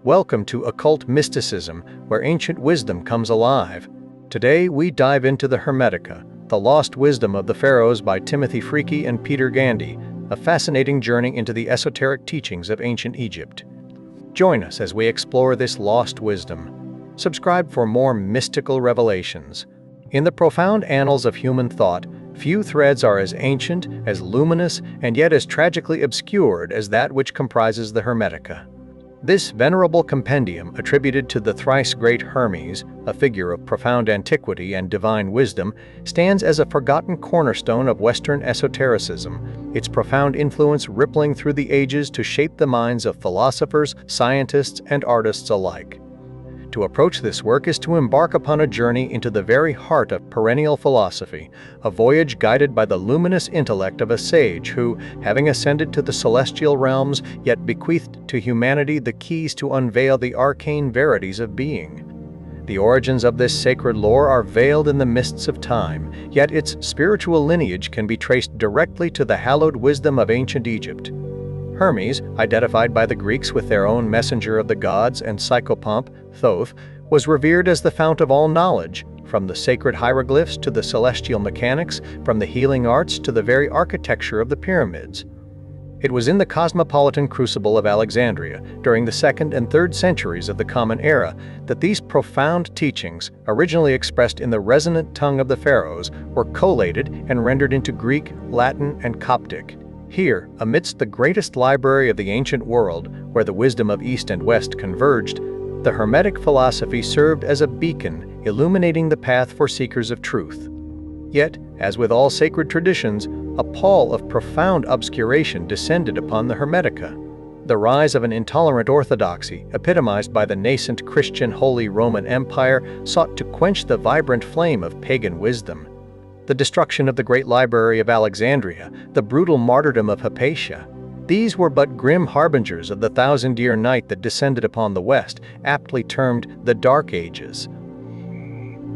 Welcome to Occult Mysticism, where ancient wisdom comes alive. Today we dive into the Hermetica, the lost wisdom of the Pharaohs by Freke and Peter Gandy, a fascinating journey into the esoteric teachings of ancient Egypt. Join us as we explore this lost wisdom. Subscribe for more mystical revelations. In the profound annals of human thought, few threads are as ancient, as luminous, and yet as tragically obscured as that which comprises the Hermetica. This venerable compendium, attributed to the Thrice-Great Hermes, a figure of profound antiquity and divine wisdom, stands as a forgotten cornerstone of Western esotericism, its profound influence rippling through the ages to shape the minds of philosophers, scientists, and artists alike. To approach this work is to embark upon a journey into the very heart of perennial philosophy, a voyage guided by the luminous intellect of a sage who, having ascended to the celestial realms, yet bequeathed to humanity the keys to unveil the arcane verities of being. The origins of this sacred lore are veiled in the mists of time, yet its spiritual lineage can be traced directly to the hallowed wisdom of ancient Egypt. Hermes, identified by the Greeks with their own messenger of the gods and psychopomp, Thoth, was revered as the fount of all knowledge, from the sacred hieroglyphs to the celestial mechanics, from the healing arts to the very architecture of the pyramids. It was in the cosmopolitan crucible of Alexandria, during the 2nd and 3rd centuries of the Common Era, that these profound teachings, originally expressed in the resonant tongue of the Pharaohs, were collated and rendered into Greek, Latin, and Coptic. Here, amidst the greatest library of the ancient world, where the wisdom of East and West converged, the Hermetic philosophy served as a beacon, illuminating the path for seekers of truth. Yet, as with all sacred traditions, a pall of profound obscuration descended upon the Hermetica. The rise of an intolerant orthodoxy, epitomized by the nascent Christian Holy Roman Empire, sought to quench the vibrant flame of pagan wisdom. The destruction of the great library of Alexandria, the brutal martyrdom of Hypatia. These were but grim harbingers of the thousand-year night that descended upon the West, aptly termed the Dark Ages.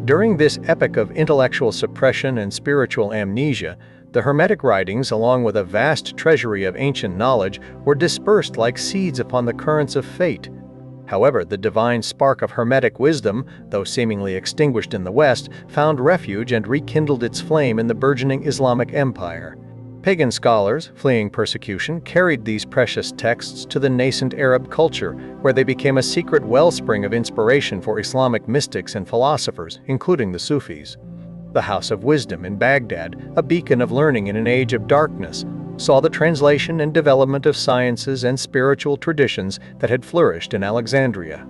During this epoch of intellectual suppression and spiritual amnesia, the Hermetic writings, along with a vast treasury of ancient knowledge, were dispersed like seeds upon the currents of fate. However, the divine spark of Hermetic wisdom, though seemingly extinguished in the West, found refuge and rekindled its flame in the burgeoning Islamic Empire. Pagan scholars, fleeing persecution, carried these precious texts to the nascent Arab culture, where they became a secret wellspring of inspiration for Islamic mystics and philosophers, including the Sufis. The House of Wisdom in Baghdad, a beacon of learning in an age of darkness, saw the translation and development of sciences and spiritual traditions that had flourished in Alexandria.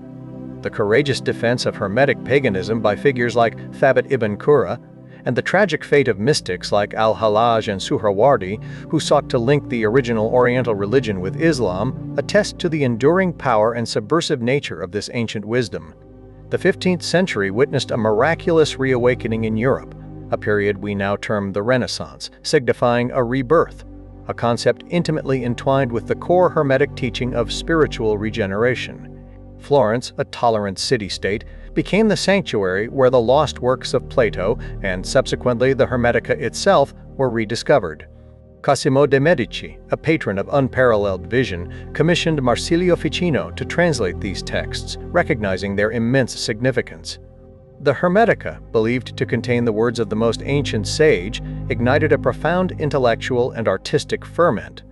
The courageous defense of Hermetic paganism by figures like Thabit ibn Qurra, and the tragic fate of mystics like Al-Hallaj and Suhrawardi, who sought to link the original Oriental religion with Islam, attest to the enduring power and subversive nature of this ancient wisdom. The 15th century witnessed a miraculous reawakening in Europe, a period we now term the Renaissance, signifying a rebirth, a concept intimately entwined with the core Hermetic teaching of spiritual regeneration. Florence, a tolerant city-state, became the sanctuary where the lost works of Plato, and subsequently the Hermetica itself, were rediscovered. Cosimo de' Medici, a patron of unparalleled vision, commissioned Marsilio Ficino to translate these texts, recognizing their immense significance. The Hermetica, believed to contain the words of the most ancient sage, ignited a profound intellectual and artistic ferment.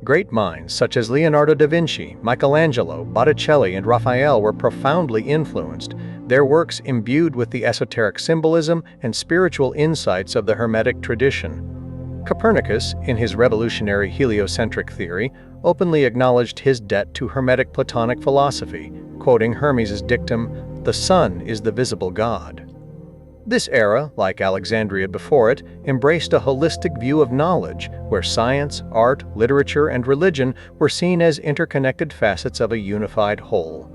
Great minds such as Leonardo da Vinci, Michelangelo, Botticelli, and Raphael were profoundly influenced, their works imbued with the esoteric symbolism and spiritual insights of the Hermetic tradition. Copernicus, in his revolutionary heliocentric theory, openly acknowledged his debt to Hermetic Platonic philosophy, quoting Hermes' dictum, "The sun is the visible God." This era, like Alexandria before it, embraced a holistic view of knowledge, where science, art, literature, and religion were seen as interconnected facets of a unified whole.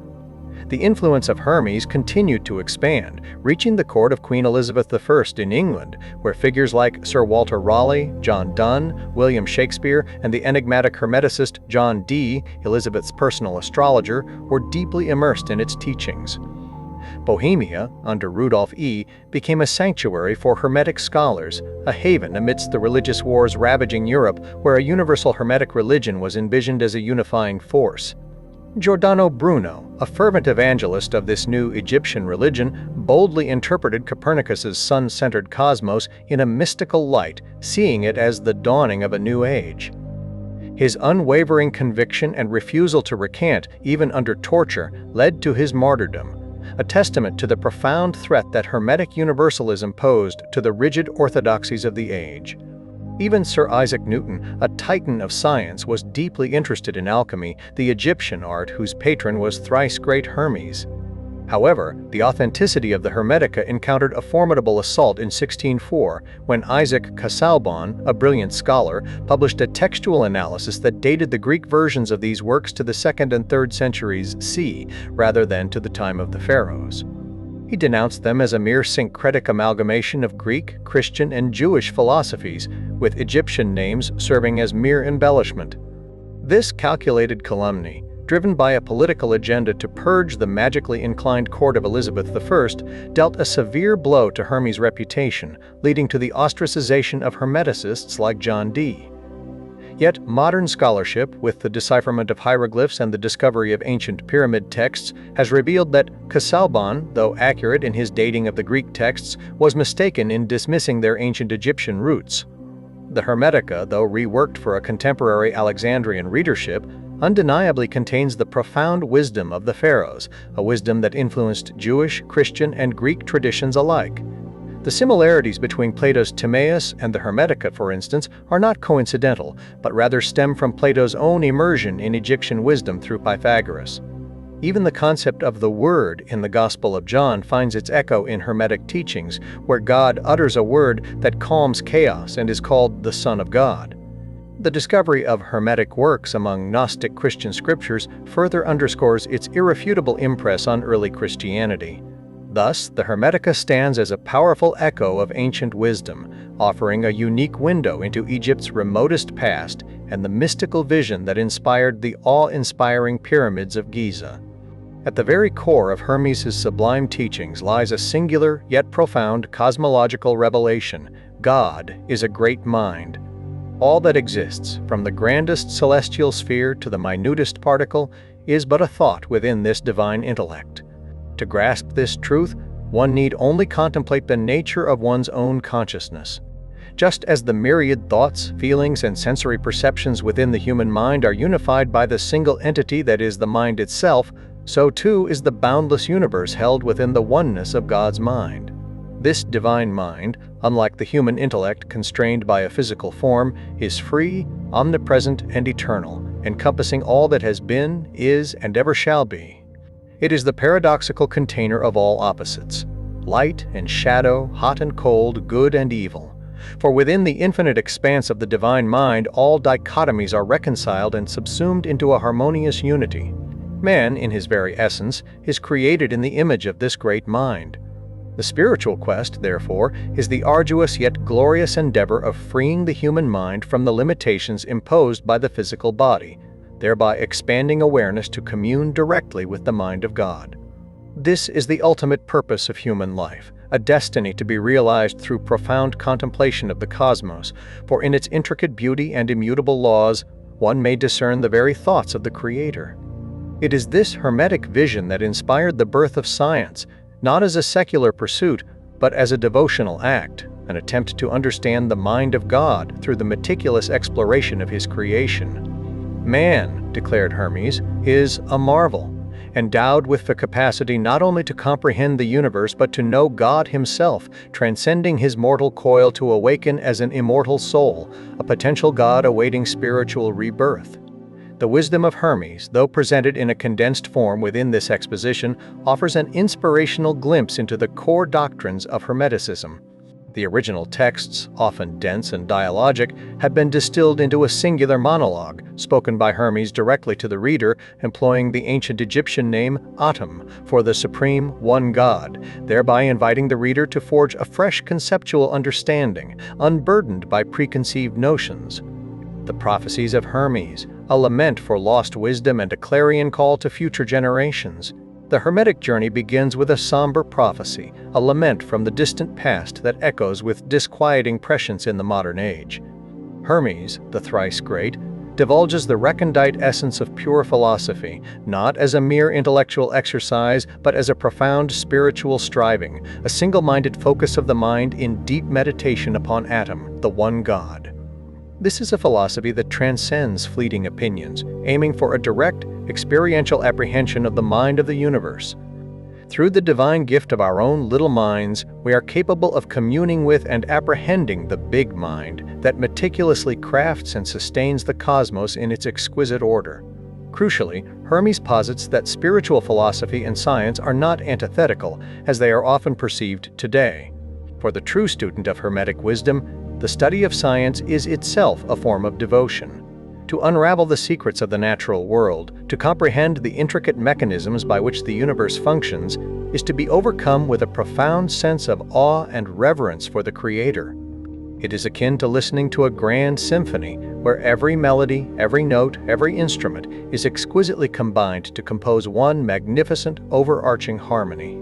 The influence of Hermes continued to expand, reaching the court of Queen Elizabeth I in England, where figures like Sir Walter Raleigh, John Donne, William Shakespeare, and the enigmatic Hermeticist John Dee, Elizabeth's personal astrologer, were deeply immersed in its teachings. Bohemia, under Rudolf I, became a sanctuary for Hermetic scholars, a haven amidst the religious wars ravaging Europe, where a universal Hermetic religion was envisioned as a unifying force. Giordano Bruno, a fervent evangelist of this new Egyptian religion, boldly interpreted Copernicus's sun-centered cosmos in a mystical light, seeing it as the dawning of a new age. His unwavering conviction and refusal to recant, even under torture, led to his martyrdom, a testament to the profound threat that Hermetic universalism posed to the rigid orthodoxies of the age. Even Sir Isaac Newton, a titan of science, was deeply interested in alchemy, the Egyptian art whose patron was Thrice-Great Hermes. However, the authenticity of the Hermetica encountered a formidable assault in 1604 when Isaac Casaubon, a brilliant scholar, published a textual analysis that dated the Greek versions of these works to the 2nd and 3rd centuries CE rather than to the time of the Pharaohs. He denounced them as a mere syncretic amalgamation of Greek, Christian, and Jewish philosophies, with Egyptian names serving as mere embellishment. This calculated calumny, driven by a political agenda to purge the magically inclined court of Elizabeth I, dealt a severe blow to Hermes' reputation, leading to the ostracization of Hermeticists like John Dee. Yet modern scholarship, with the decipherment of hieroglyphs and the discovery of ancient pyramid texts, has revealed that Casaubon, though accurate in his dating of the Greek texts, was mistaken in dismissing their ancient Egyptian roots. The Hermetica, though reworked for a contemporary Alexandrian readership, undeniably contains the profound wisdom of the Pharaohs, a wisdom that influenced Jewish, Christian, and Greek traditions alike. The similarities between Plato's Timaeus and the Hermetica, for instance, are not coincidental, but rather stem from Plato's own immersion in Egyptian wisdom through Pythagoras. Even the concept of the Word in the Gospel of John finds its echo in Hermetic teachings, where God utters a word that calms chaos and is called the Son of God. The discovery of Hermetic works among Gnostic Christian scriptures further underscores its irrefutable impress on early Christianity. Thus, the Hermetica stands as a powerful echo of ancient wisdom, offering a unique window into Egypt's remotest past and the mystical vision that inspired the awe-inspiring pyramids of Giza. At the very core of Hermes' sublime teachings lies a singular yet profound cosmological revelation: God is a great mind. All that exists, from the grandest celestial sphere to the minutest particle, is but a thought within this divine intellect. To grasp this truth, one need only contemplate the nature of one's own consciousness. Just as the myriad thoughts, feelings, and sensory perceptions within the human mind are unified by the single entity that is the mind itself, so too is the boundless universe held within the oneness of God's mind. This divine mind, unlike the human intellect constrained by a physical form, is free, omnipresent, and eternal, encompassing all that has been, is, and ever shall be. It is the paradoxical container of all opposites, light and shadow, hot and cold, good and evil. For within the infinite expanse of the divine mind, all dichotomies are reconciled and subsumed into a harmonious unity. Man, in his very essence, is created in the image of this great mind. The spiritual quest, therefore, is the arduous yet glorious endeavor of freeing the human mind from the limitations imposed by the physical body, thereby expanding awareness to commune directly with the mind of God. This is the ultimate purpose of human life, a destiny to be realized through profound contemplation of the cosmos, for in its intricate beauty and immutable laws, one may discern the very thoughts of the Creator. It is this Hermetic vision that inspired the birth of science, not as a secular pursuit, but as a devotional act, an attempt to understand the mind of God through the meticulous exploration of His creation. Man, declared Hermes, is a marvel, endowed with the capacity not only to comprehend the universe but to know God Himself, transcending his mortal coil to awaken as an immortal soul, a potential God awaiting spiritual rebirth. The wisdom of Hermes, though presented in a condensed form within this exposition, offers an inspirational glimpse into the core doctrines of Hermeticism. The original texts, often dense and dialogic, have been distilled into a singular monologue, spoken by Hermes directly to the reader, employing the ancient Egyptian name Atum for the supreme one God, thereby inviting the reader to forge a fresh conceptual understanding, unburdened by preconceived notions. The prophecies of Hermes, a lament for lost wisdom and a clarion call to future generations. The Hermetic journey begins with a somber prophecy, a lament from the distant past that echoes with disquieting prescience in the modern age. Hermes, the Thrice-Great, divulges the recondite essence of pure philosophy, not as a mere intellectual exercise, but as a profound spiritual striving, a single-minded focus of the mind in deep meditation upon Atom, the one God. This is a philosophy that transcends fleeting opinions, aiming for a direct, experiential apprehension of the mind of the universe. Through the divine gift of our own little minds, we are capable of communing with and apprehending the big mind that meticulously crafts and sustains the cosmos in its exquisite order. Crucially, Hermes posits that spiritual philosophy and science are not antithetical, as they are often perceived today. For the true student of Hermetic wisdom, the study of science is itself a form of devotion. To unravel the secrets of the natural world, to comprehend the intricate mechanisms by which the universe functions, is to be overcome with a profound sense of awe and reverence for the Creator. It is akin to listening to a grand symphony, where every melody, every note, every instrument is exquisitely combined to compose one magnificent, overarching harmony.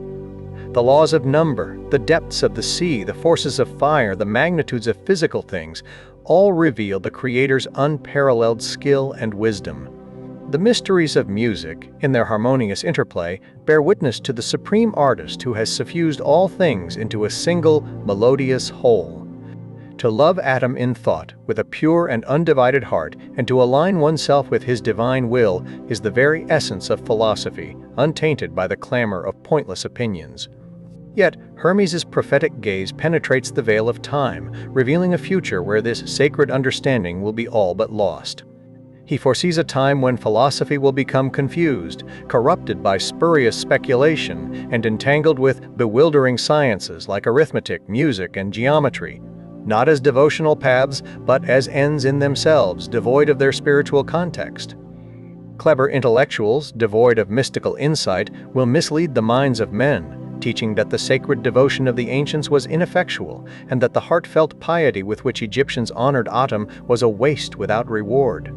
The laws of number, the depths of the sea, the forces of fire, the magnitudes of physical things, all reveal the Creator's unparalleled skill and wisdom. The mysteries of music, in their harmonious interplay, bear witness to the supreme artist who has suffused all things into a single, melodious whole. To love Atom in thought, with a pure and undivided heart, and to align oneself with his divine will, is the very essence of philosophy, untainted by the clamor of pointless opinions. Yet, Hermes' prophetic gaze penetrates the veil of time, revealing a future where this sacred understanding will be all but lost. He foresees a time when philosophy will become confused, corrupted by spurious speculation, and entangled with bewildering sciences like arithmetic, music, and geometry, not as devotional paths, but as ends in themselves, devoid of their spiritual context. Clever intellectuals, devoid of mystical insight, will mislead the minds of men, teaching that the sacred devotion of the ancients was ineffectual, and that the heartfelt piety with which Egyptians honored Atom was a waste without reward.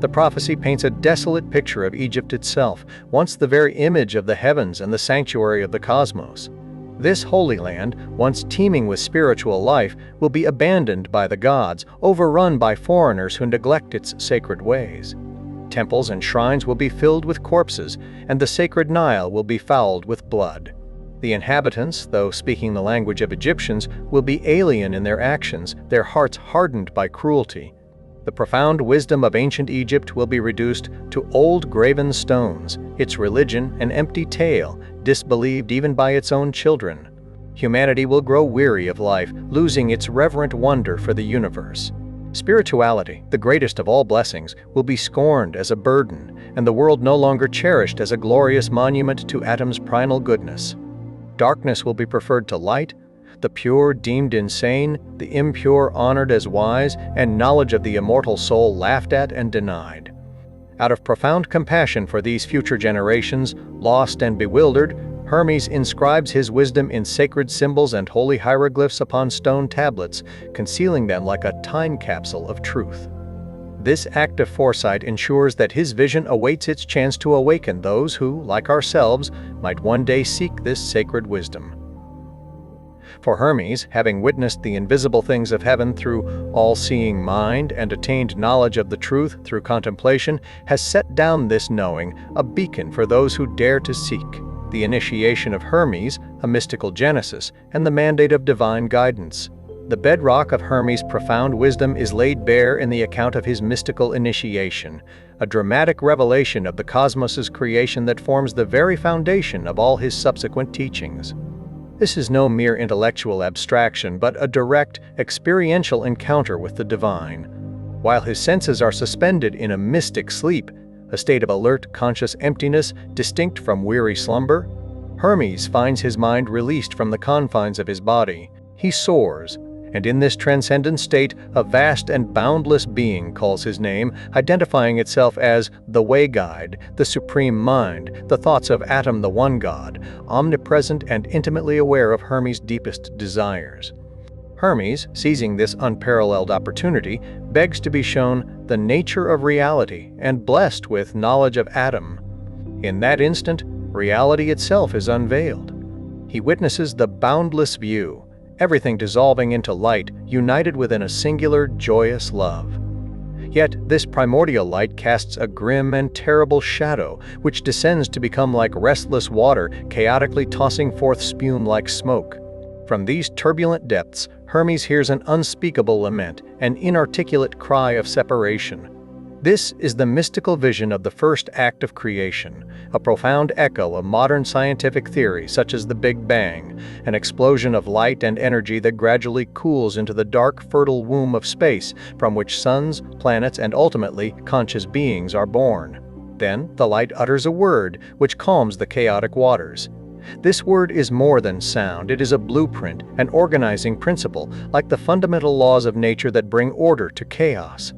The prophecy paints a desolate picture of Egypt itself, once the very image of the heavens and the sanctuary of the cosmos. This holy land, once teeming with spiritual life, will be abandoned by the gods, overrun by foreigners who neglect its sacred ways. Temples and shrines will be filled with corpses, and the sacred Nile will be fouled with blood. The inhabitants, though speaking the language of Egyptians, will be alien in their actions, their hearts hardened by cruelty. The profound wisdom of ancient Egypt will be reduced to old graven stones, its religion an empty tale, disbelieved even by its own children. Humanity will grow weary of life, losing its reverent wonder for the universe. Spirituality, the greatest of all blessings, will be scorned as a burden, and the world no longer cherished as a glorious monument to Atom's primal goodness. Darkness will be preferred to light, the pure deemed insane, the impure honored as wise, and knowledge of the immortal soul laughed at and denied. Out of profound compassion for these future generations, lost and bewildered, Hermes inscribes his wisdom in sacred symbols and holy hieroglyphs upon stone tablets, concealing them like a time capsule of truth. This act of foresight ensures that his vision awaits its chance to awaken those who, like ourselves, might one day seek this sacred wisdom. For Hermes, having witnessed the invisible things of heaven through all-seeing mind and attained knowledge of the truth through contemplation, has set down this knowing, a beacon for those who dare to seek. The initiation of Hermes, a mystical genesis, and the mandate of divine guidance. The bedrock of Hermes' profound wisdom is laid bare in the account of his mystical initiation, a dramatic revelation of the cosmos's creation that forms the very foundation of all his subsequent teachings. This is no mere intellectual abstraction, but a direct, experiential encounter with the divine. While his senses are suspended in a mystic sleep, a state of alert, conscious emptiness distinct from weary slumber, Hermes finds his mind released from the confines of his body. He soars, and in this transcendent state, a vast and boundless being calls his name, identifying itself as the Way Guide, the Supreme Mind, the thoughts of Atom the One God, omnipresent and intimately aware of Hermes' deepest desires. Hermes, seizing this unparalleled opportunity, begs to be shown the nature of reality and blessed with knowledge of Atom. In that instant, reality itself is unveiled. He witnesses the boundless view, everything dissolving into light, united within a singular, joyous love. Yet this primordial light casts a grim and terrible shadow, which descends to become like restless water, chaotically tossing forth spume like smoke. From these turbulent depths, Hermes hears an unspeakable lament, an inarticulate cry of separation. This is the mystical vision of the first act of creation, a profound echo of modern scientific theory such as the Big Bang, an explosion of light and energy that gradually cools into the dark, fertile womb of space from which suns, planets, and ultimately conscious beings are born. Then the light utters a word which calms the chaotic waters. This word is more than sound, it is a blueprint, an organizing principle, like the fundamental laws of nature that bring order to chaos.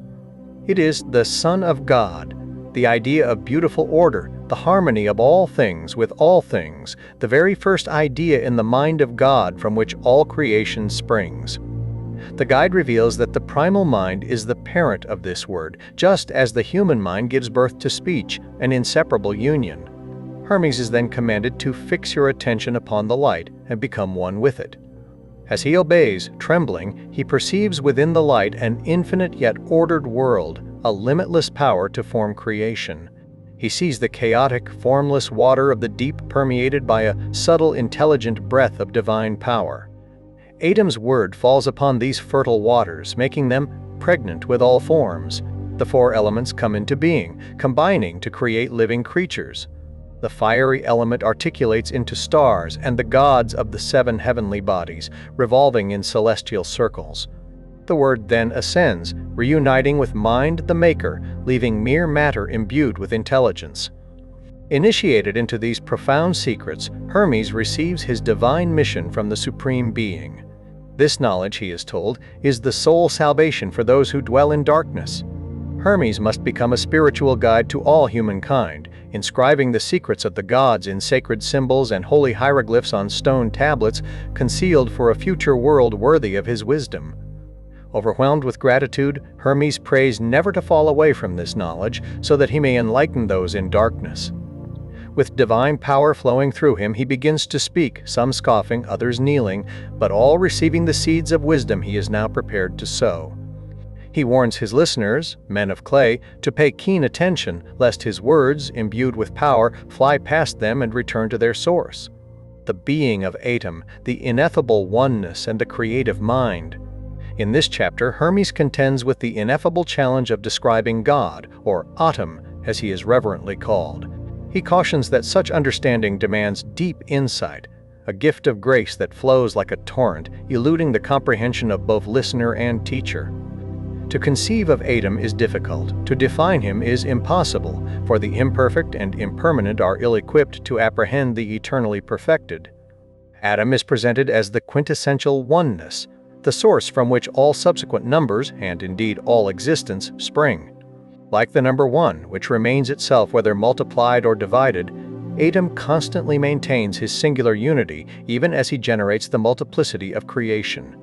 It is the Son of God, the idea of beautiful order, the harmony of all things with all things, the very first idea in the mind of God from which all creation springs. The guide reveals that the primal mind is the parent of this word, just as the human mind gives birth to speech, an inseparable union. Hermes is then commanded to fix your attention upon the light and become one with it. As he obeys, trembling, he perceives within the light an infinite yet ordered world, a limitless power to form creation. He sees the chaotic, formless water of the deep permeated by a subtle, intelligent breath of divine power. Adam's word falls upon these fertile waters, making them pregnant with all forms. The four elements come into being, combining to create living creatures. The fiery element articulates into stars and the gods of the seven heavenly bodies, revolving in celestial circles. The word then ascends, reuniting with mind the maker, leaving mere matter imbued with intelligence. Initiated into these profound secrets, Hermes receives his divine mission from the Supreme Being. This knowledge, he is told, is the sole salvation for those who dwell in darkness. Hermes must become a spiritual guide to all humankind, inscribing the secrets of the gods in sacred symbols and holy hieroglyphs on stone tablets, concealed for a future world worthy of his wisdom. Overwhelmed with gratitude, Hermes prays never to fall away from this knowledge, so that he may enlighten those in darkness. With divine power flowing through him, he begins to speak, some scoffing, others kneeling, but all receiving the seeds of wisdom he is now prepared to sow. He warns his listeners, men of clay, to pay keen attention, lest his words, imbued with power, fly past them and return to their source. The being of Atom, the ineffable oneness and the creative mind. In this chapter, Hermes contends with the ineffable challenge of describing God, or Atom, as he is reverently called. He cautions that such understanding demands deep insight, a gift of grace that flows like a torrent, eluding the comprehension of both listener and teacher. To conceive of Atom is difficult, to define him is impossible, for the imperfect and impermanent are ill-equipped to apprehend the eternally perfected. Atom is presented as the quintessential oneness, the source from which all subsequent numbers, and indeed all existence, spring. Like the number 1, which remains itself whether multiplied or divided, Atom constantly maintains his singular unity even as he generates the multiplicity of creation.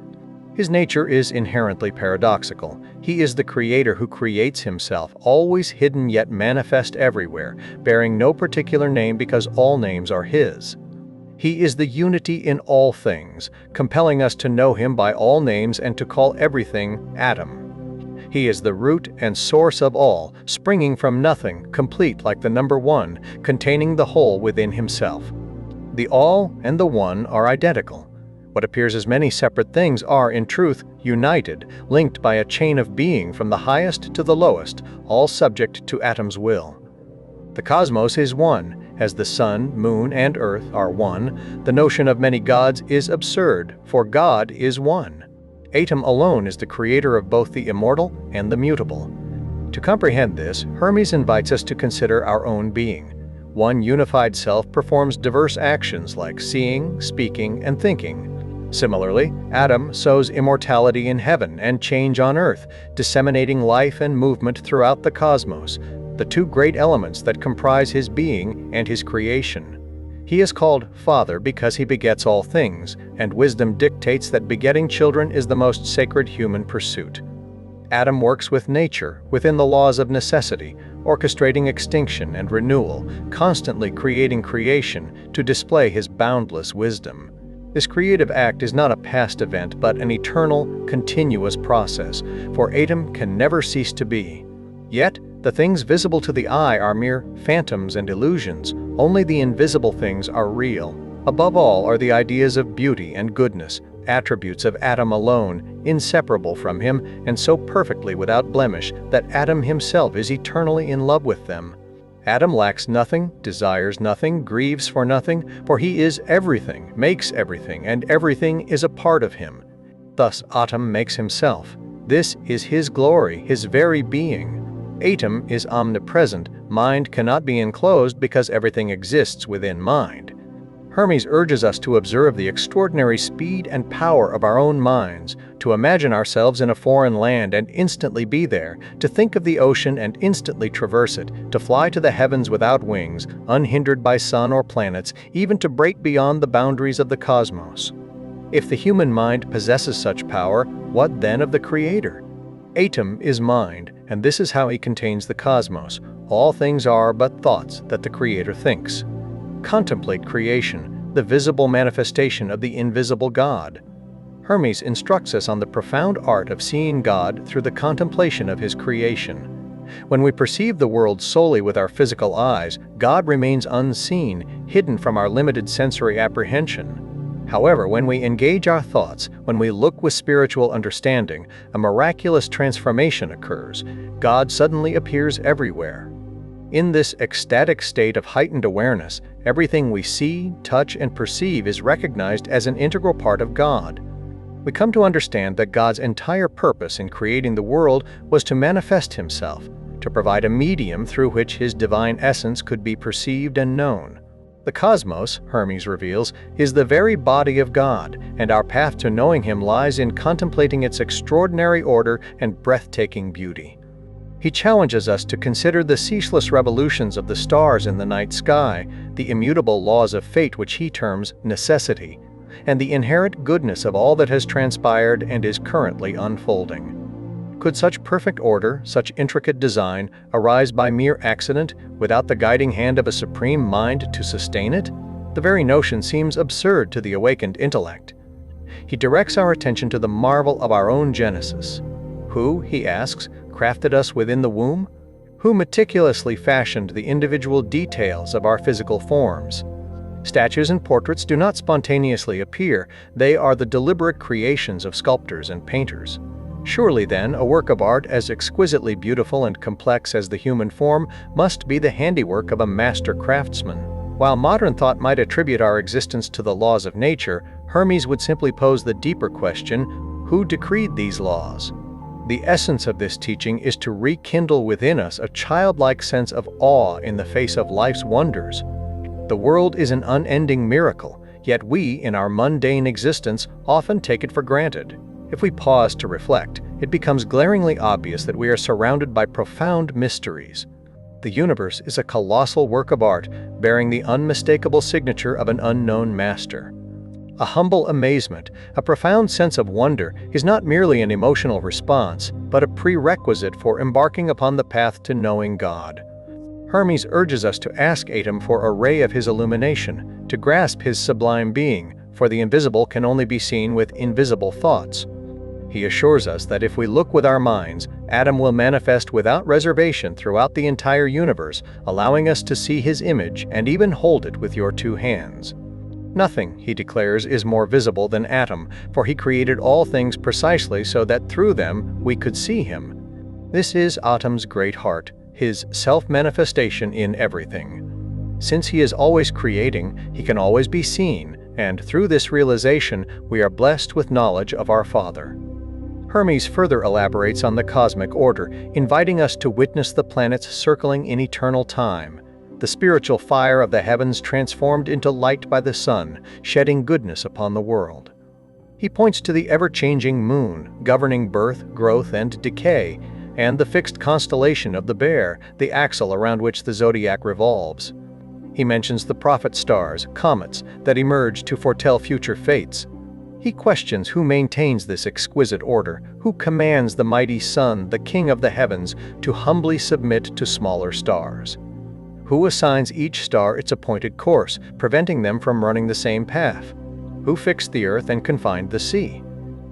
His nature is inherently paradoxical. He is the creator who creates himself, always hidden yet manifest everywhere, bearing no particular name because all names are his. He is the unity in all things, compelling us to know him by all names and to call everything Atom. He is the root and source of all, springing from nothing, complete like the number 1, containing the whole within himself. The all and the one are identical. What appears as many separate things are, in truth, united, linked by a chain of being from the highest to the lowest, all subject to Atom's will. The cosmos is one. As the sun, moon, and earth are one, the notion of many gods is absurd, for God is one. Atom alone is the creator of both the immortal and the mutable. To comprehend this, Hermes invites us to consider our own being. One unified self performs diverse actions like seeing, speaking, and thinking. Similarly, Atom sows immortality in heaven and change on earth, disseminating life and movement throughout the cosmos, the two great elements that comprise his being and his creation. He is called Father because he begets all things, and wisdom dictates that begetting children is the most sacred human pursuit. Atom works with nature, within the laws of necessity, orchestrating extinction and renewal, constantly creating creation to display his boundless wisdom. This creative act is not a past event, but an eternal, continuous process, for Atom can never cease to be. Yet, the things visible to the eye are mere phantoms and illusions. Only the invisible things are real. Above all are the ideas of beauty and goodness, attributes of Atom alone, inseparable from him, and so perfectly without blemish that Atom himself is eternally in love with them. Atom lacks nothing, desires nothing, grieves for nothing, for he is everything, makes everything, and everything is a part of him. Thus Atom makes himself. This is his glory, his very being. Atom is omnipresent. Mind cannot be enclosed because everything exists within mind. Hermes urges us to observe the extraordinary speed and power of our own minds, to imagine ourselves in a foreign land and instantly be there, to think of the ocean and instantly traverse it, to fly to the heavens without wings, unhindered by sun or planets, even to break beyond the boundaries of the cosmos. If the human mind possesses such power, what then of the Creator? Atom is mind, and this is how he contains the cosmos. All things are but thoughts that the Creator thinks. Contemplate creation, the visible manifestation of the invisible God. Hermes instructs us on the profound art of seeing God through the contemplation of his creation. When we perceive the world solely with our physical eyes, God remains unseen, hidden from our limited sensory apprehension. However, when we engage our thoughts, when we look with spiritual understanding, a miraculous transformation occurs. God suddenly appears everywhere. In this ecstatic state of heightened awareness, everything we see, touch, and perceive is recognized as an integral part of God. We come to understand that God's entire purpose in creating the world was to manifest himself, to provide a medium through which his divine essence could be perceived and known. The cosmos, Hermes reveals, is the very body of God, and our path to knowing him lies in contemplating its extraordinary order and breathtaking beauty. He challenges us to consider the ceaseless revolutions of the stars in the night sky, the immutable laws of fate which he terms necessity, and the inherent goodness of all that has transpired and is currently unfolding. Could such perfect order, such intricate design, arise by mere accident, without the guiding hand of a supreme mind to sustain it? The very notion seems absurd to the awakened intellect. He directs our attention to the marvel of our own genesis. Who, he asks, crafted us within the womb? Who meticulously fashioned the individual details of our physical forms? Statues and portraits do not spontaneously appear, they are the deliberate creations of sculptors and painters. Surely then, a work of art as exquisitely beautiful and complex as the human form must be the handiwork of a master craftsman. While modern thought might attribute our existence to the laws of nature, Hermes would simply pose the deeper question, who decreed these laws? The essence of this teaching is to rekindle within us a childlike sense of awe in the face of life's wonders. The world is an unending miracle, yet we, in our mundane existence, often take it for granted. If we pause to reflect, it becomes glaringly obvious that we are surrounded by profound mysteries. The universe is a colossal work of art, bearing the unmistakable signature of an unknown master. A humble amazement, a profound sense of wonder, is not merely an emotional response, but a prerequisite for embarking upon the path to knowing God. Hermes urges us to ask Atom for a ray of his illumination, to grasp his sublime being, for the invisible can only be seen with invisible thoughts. He assures us that if we look with our minds, Atom will manifest without reservation throughout the entire universe, allowing us to see his image and even hold it with your two hands. Nothing, he declares, is more visible than Atom, for he created all things precisely so that through them we could see him. This is Atom's great heart, his self-manifestation in everything. Since he is always creating, he can always be seen, and through this realization we are blessed with knowledge of our Father. Hermes further elaborates on the cosmic order, inviting us to witness the planets circling in eternal time, the spiritual fire of the heavens transformed into light by the sun, shedding goodness upon the world. He points to the ever-changing moon, governing birth, growth, and decay, and the fixed constellation of the Bear, the axle around which the zodiac revolves. He mentions the prophet stars, comets, that emerge to foretell future fates. He questions who maintains this exquisite order, who commands the mighty sun, the king of the heavens, to humbly submit to smaller stars. Who assigns each star its appointed course, preventing them from running the same path? Who fixed the earth and confined the sea?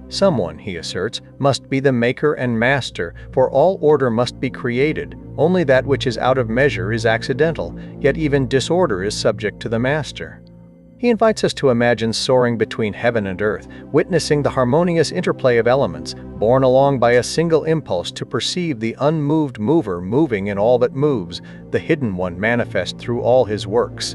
Someone, he asserts, must be the maker and master, for all order must be created. Only that which is out of measure is accidental, yet even disorder is subject to the master. He invites us to imagine soaring between heaven and earth, witnessing the harmonious interplay of elements, borne along by a single impulse to perceive the unmoved mover moving in all that moves, the hidden one manifest through all his works.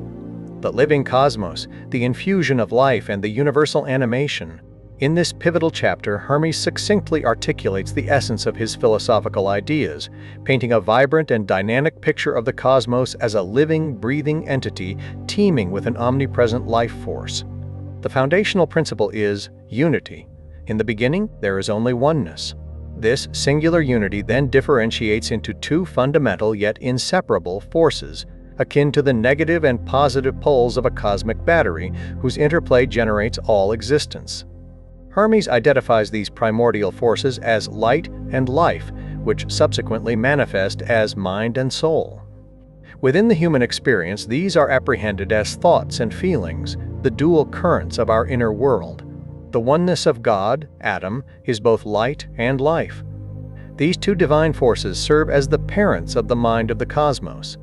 The living cosmos, the infusion of life and the universal animation. In this pivotal chapter, Hermes succinctly articulates the essence of his philosophical ideas, painting a vibrant and dynamic picture of the cosmos as a living, breathing entity teeming with an omnipresent life force. The foundational principle is unity. In the beginning, there is only oneness. This singular unity then differentiates into two fundamental yet inseparable forces, akin to the negative and positive poles of a cosmic battery, whose interplay generates all existence. Hermes identifies these primordial forces as light and life, which subsequently manifest as mind and soul. Within the human experience, these are apprehended as thoughts and feelings, the dual currents of our inner world. The oneness of God, Atom, is both light and life. These two divine forces serve as the parents of the mind of the cosmos.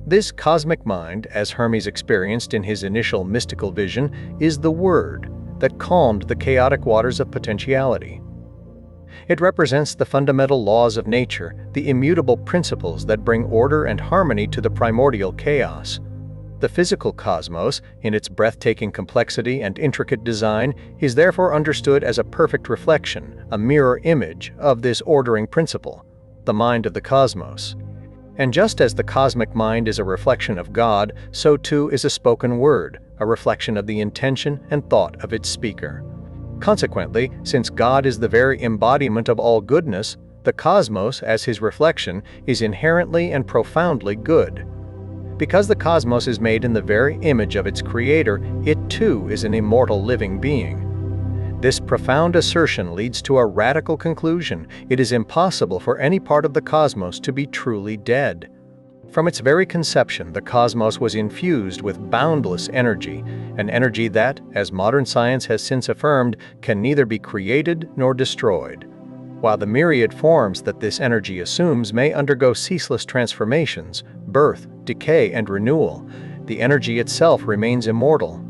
This cosmic mind, as Hermes experienced in his initial mystical vision, is the Word that calmed the chaotic waters of potentiality. It represents the fundamental laws of nature, the immutable principles that bring order and harmony to the primordial chaos. The physical cosmos, in its breathtaking complexity and intricate design, is therefore understood as a perfect reflection, a mirror image of this ordering principle, the mind of the cosmos. And just as the cosmic mind is a reflection of God, so too is a spoken word, a reflection of the intention and thought of its speaker. Consequently, since God is the very embodiment of all goodness, the cosmos, as his reflection, is inherently and profoundly good. Because the cosmos is made in the very image of its creator, it too is an immortal living being. This profound assertion leads to a radical conclusion. It is impossible for any part of the cosmos to be truly dead. From its very conception, the cosmos was infused with boundless energy, an energy that, as modern science has since affirmed, can neither be created nor destroyed. While the myriad forms that this energy assumes may undergo ceaseless transformations, birth, decay, and renewal, the energy itself remains immortal.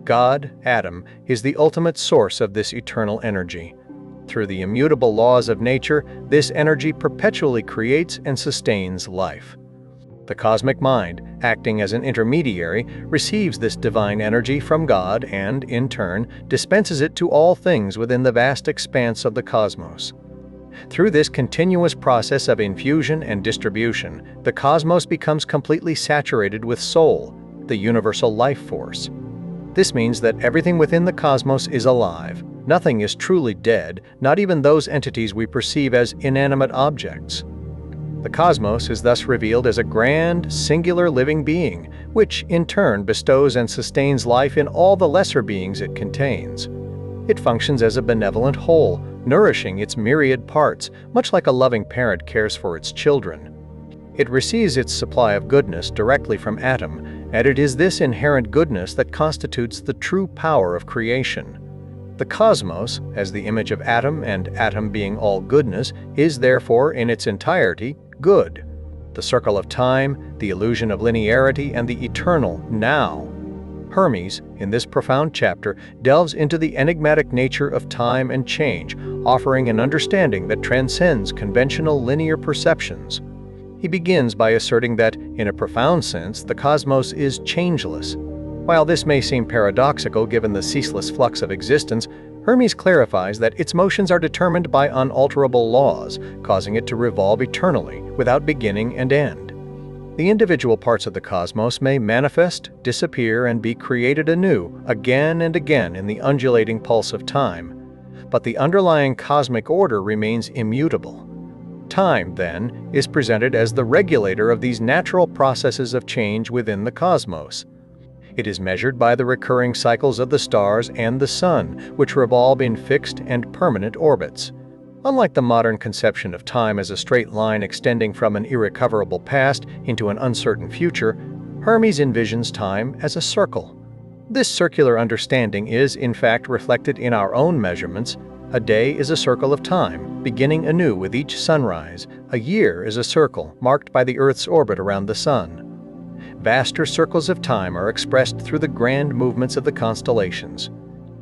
God, Atom, is the ultimate source of this eternal energy. Through the immutable laws of nature, this energy perpetually creates and sustains life. The cosmic mind, acting as an intermediary, receives this divine energy from God and, in turn, dispenses it to all things within the vast expanse of the cosmos. Through this continuous process of infusion and distribution, the cosmos becomes completely saturated with soul, the universal life force. This means that everything within the cosmos is alive. Nothing is truly dead, not even those entities we perceive as inanimate objects. The cosmos is thus revealed as a grand, singular living being, which in turn bestows and sustains life in all the lesser beings it contains. It functions as a benevolent whole, nourishing its myriad parts, much like a loving parent cares for its children. It receives its supply of goodness directly from Atom, and it is this inherent goodness that constitutes the true power of creation. The cosmos, as the image of Atom and Atom being all goodness, is therefore in its entirety good. The circle of time, the illusion of linearity, and the eternal now. Hermes, in this profound chapter, delves into the enigmatic nature of time and change, offering an understanding that transcends conventional linear perceptions. He begins by asserting that, in a profound sense, the cosmos is changeless. While this may seem paradoxical given the ceaseless flux of existence, Hermes clarifies that its motions are determined by unalterable laws, causing it to revolve eternally, without beginning and end. The individual parts of the cosmos may manifest, disappear, and be created anew, again and again in the undulating pulse of time. But the underlying cosmic order remains immutable. Time, then, is presented as the regulator of these natural processes of change within the cosmos. It is measured by the recurring cycles of the stars and the sun, which revolve in fixed and permanent orbits. Unlike the modern conception of time as a straight line extending from an irrecoverable past into an uncertain future, Hermes envisions time as a circle. This circular understanding is, in fact, reflected in our own measurements. A day is a circle of time, beginning anew with each sunrise. A year is a circle marked by the Earth's orbit around the Sun. Vaster circles of time are expressed through the grand movements of the constellations.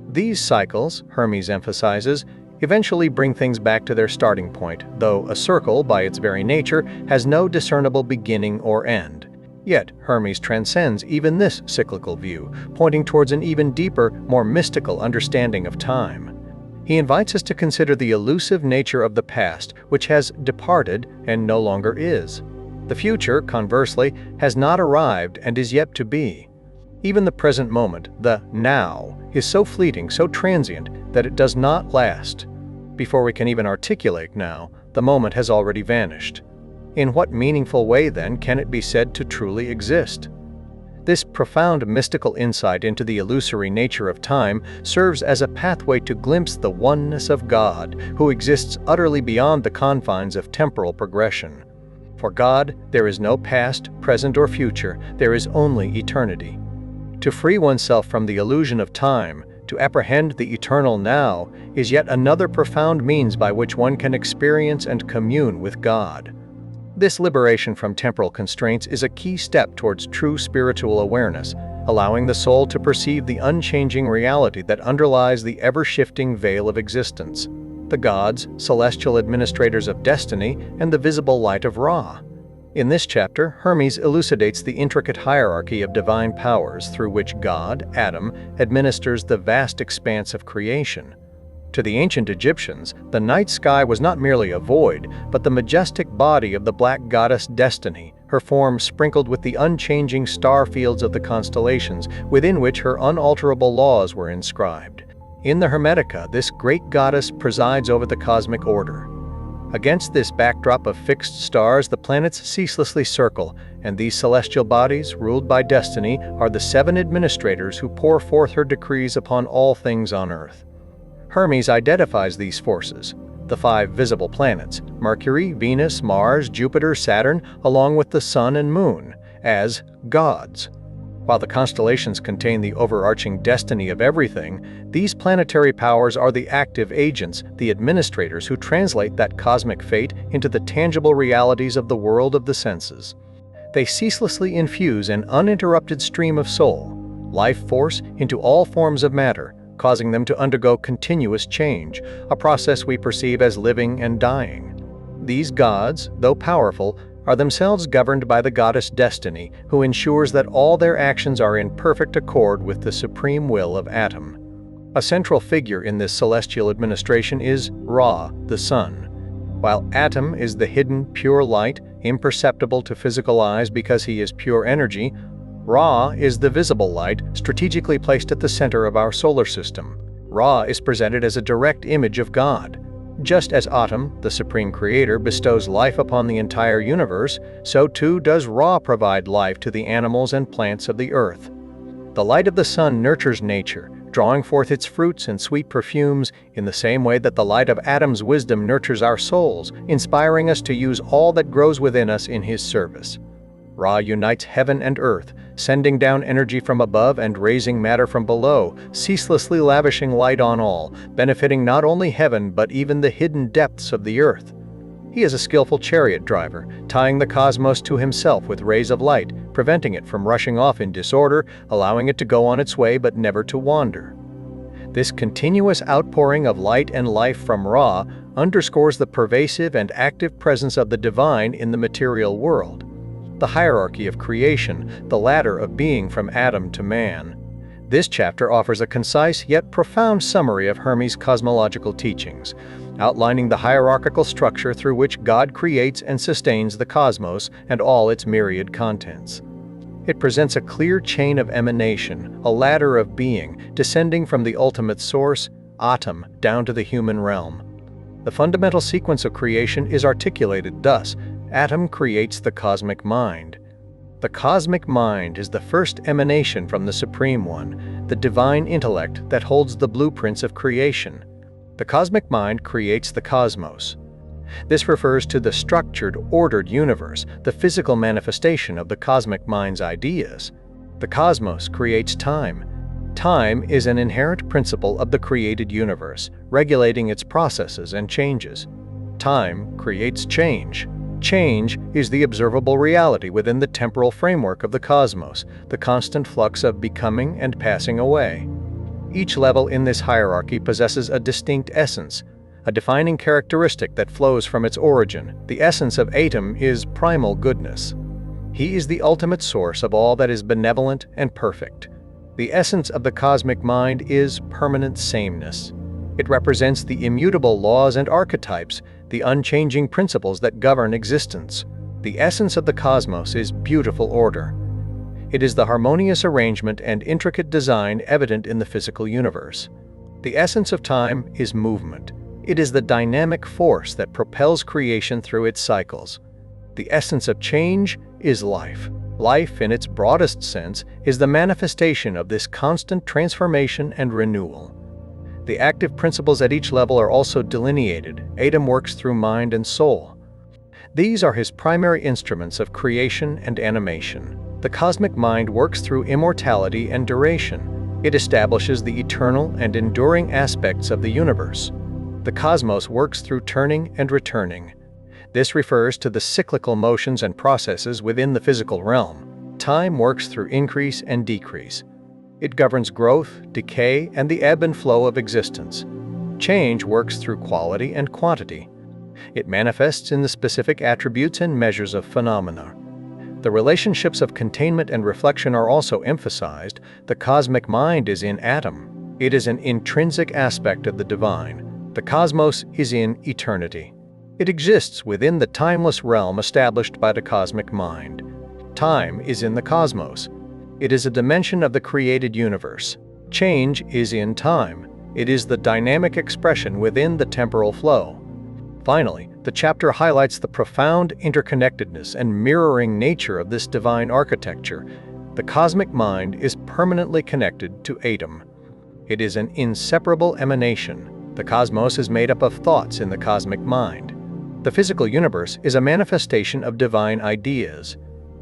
These cycles, Hermes emphasizes, eventually bring things back to their starting point, though a circle, by its very nature, has no discernible beginning or end. Yet, Hermes transcends even this cyclical view, pointing towards an even deeper, more mystical understanding of time. He invites us to consider the elusive nature of the past, which has departed and no longer is. The future, conversely, has not arrived and is yet to be. Even the present moment, the now, is so fleeting, so transient, that it does not last. Before we can even articulate now, the moment has already vanished. In what meaningful way, then, can it be said to truly exist? This profound mystical insight into the illusory nature of time serves as a pathway to glimpse the oneness of God, who exists utterly beyond the confines of temporal progression. For God, there is no past, present, or future, there is only eternity. To free oneself from the illusion of time, to apprehend the eternal now, is yet another profound means by which one can experience and commune with God. This liberation from temporal constraints is a key step towards true spiritual awareness, allowing the soul to perceive the unchanging reality that underlies the ever-shifting veil of existence. The gods, celestial administrators of destiny, and the visible light of Ra. In this chapter, Hermes elucidates the intricate hierarchy of divine powers through which God, Adam, administers the vast expanse of creation. To the ancient Egyptians, the night sky was not merely a void, but the majestic body of the black goddess Destiny, her form sprinkled with the unchanging star fields of the constellations, within which her unalterable laws were inscribed. In the Hermetica, this great goddess presides over the cosmic order. Against this backdrop of fixed stars, the planets ceaselessly circle, and these celestial bodies, ruled by Destiny, are the 7 administrators who pour forth her decrees upon all things on Earth. Hermes identifies these forces, the 5 visible planets, Mercury, Venus, Mars, Jupiter, Saturn, along with the Sun and Moon, as gods. While the constellations contain the overarching destiny of everything, these planetary powers are the active agents, the administrators who translate that cosmic fate into the tangible realities of the world of the senses. They ceaselessly infuse an uninterrupted stream of soul, life force, into all forms of matter, causing them to undergo continuous change, a process we perceive as living and dying. These gods, though powerful, are themselves governed by the goddess Destiny, who ensures that all their actions are in perfect accord with the supreme will of Atom. A central figure in this celestial administration is Ra, the sun. While Atom is the hidden, pure light, imperceptible to physical eyes because he is pure energy, Ra is the visible light, strategically placed at the center of our solar system. Ra is presented as a direct image of God. Just as Atom, the supreme creator, bestows life upon the entire universe, so too does Ra provide life to the animals and plants of the earth. The light of the sun nurtures nature, drawing forth its fruits and sweet perfumes in the same way that the light of Atom's wisdom nurtures our souls, inspiring us to use all that grows within us in his service. Ra unites heaven and earth, sending down energy from above and raising matter from below, ceaselessly lavishing light on all, benefiting not only heaven but even the hidden depths of the earth. He is a skillful chariot driver, tying the cosmos to himself with rays of light, preventing it from rushing off in disorder, allowing it to go on its way but never to wander. This continuous outpouring of light and life from Ra underscores the pervasive and active presence of the divine in the material world. The hierarchy of creation, the ladder of being from Adam to man. This chapter offers a concise yet profound summary of Hermes' cosmological teachings, outlining the hierarchical structure through which God creates and sustains the cosmos and all its myriad contents. It presents a clear chain of emanation, a ladder of being, descending from the ultimate source, Atom, down to the human realm. The fundamental sequence of creation is articulated thus: Atom creates the cosmic mind. The cosmic mind is the first emanation from the Supreme One, the divine intellect that holds the blueprints of creation. The cosmic mind creates the cosmos. This refers to the structured, ordered universe, the physical manifestation of the cosmic mind's ideas. The cosmos creates time. Time is an inherent principle of the created universe, regulating its processes and changes. Time creates change. Change is the observable reality within the temporal framework of the cosmos, the constant flux of becoming and passing away. Each level in this hierarchy possesses a distinct essence, a defining characteristic that flows from its origin. The essence of Atom is primal goodness. He is the ultimate source of all that is benevolent and perfect. The essence of the cosmic mind is permanent sameness. It represents the immutable laws and archetypes, the unchanging principles that govern existence. The essence of the cosmos is beautiful order. It is the harmonious arrangement and intricate design evident in the physical universe. The essence of time is movement. It is the dynamic force that propels creation through its cycles. The essence of change is life. Life, in its broadest sense, is the manifestation of this constant transformation and renewal. The active principles at each level are also delineated. Atom works through mind and soul. These are his primary instruments of creation and animation. The cosmic mind works through immortality and duration. It establishes the eternal and enduring aspects of the universe. The cosmos works through turning and returning. This refers to the cyclical motions and processes within the physical realm. Time works through increase and decrease. It governs growth, decay, and the ebb and flow of existence. Change works through quality and quantity. It manifests in the specific attributes and measures of phenomena. The relationships of containment and reflection are also emphasized. The cosmic mind is in Atom. It is an intrinsic aspect of the divine. The cosmos is in eternity. It exists within the timeless realm established by the cosmic mind. Time is in the cosmos. It is a dimension of the created universe. Change is in time. It is the dynamic expression within the temporal flow. Finally, the chapter highlights the profound interconnectedness and mirroring nature of this divine architecture. The cosmic mind is permanently connected to Atom. It is an inseparable emanation. The cosmos is made up of thoughts in the cosmic mind. The physical universe is a manifestation of divine ideas.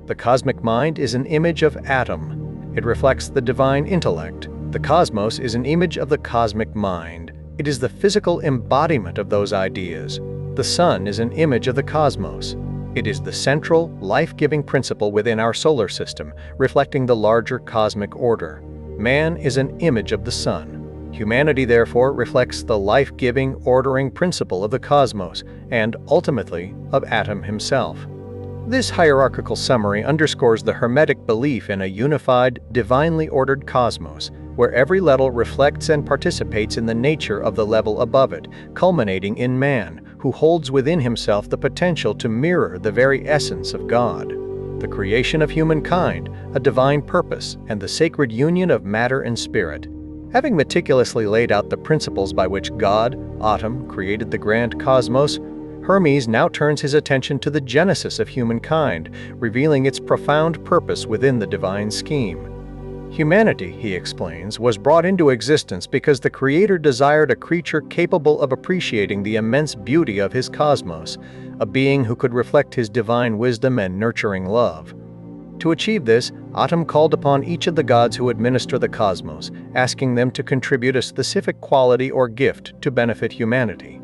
The cosmic mind is an image of Atom. It reflects the divine intellect. The cosmos is an image of the cosmic mind. It is the physical embodiment of those ideas. The sun is an image of the cosmos. It is the central, life-giving principle within our solar system, reflecting the larger cosmic order. Man is an image of the sun. Humanity, therefore, reflects the life-giving, ordering principle of the cosmos, and ultimately, of Atom himself. This hierarchical summary underscores the Hermetic belief in a unified, divinely ordered cosmos, where every level reflects and participates in the nature of the level above it, culminating in man, who holds within himself the potential to mirror the very essence of God. The creation of humankind, a divine purpose, and the sacred union of matter and spirit. Having meticulously laid out the principles by which God, Atom, created the grand cosmos, Hermes now turns his attention to the genesis of humankind, revealing its profound purpose within the divine scheme. Humanity, he explains, was brought into existence because the Creator desired a creature capable of appreciating the immense beauty of his cosmos, a being who could reflect his divine wisdom and nurturing love. To achieve this, Atom called upon each of the gods who administer the cosmos, asking them to contribute a specific quality or gift to benefit humanity.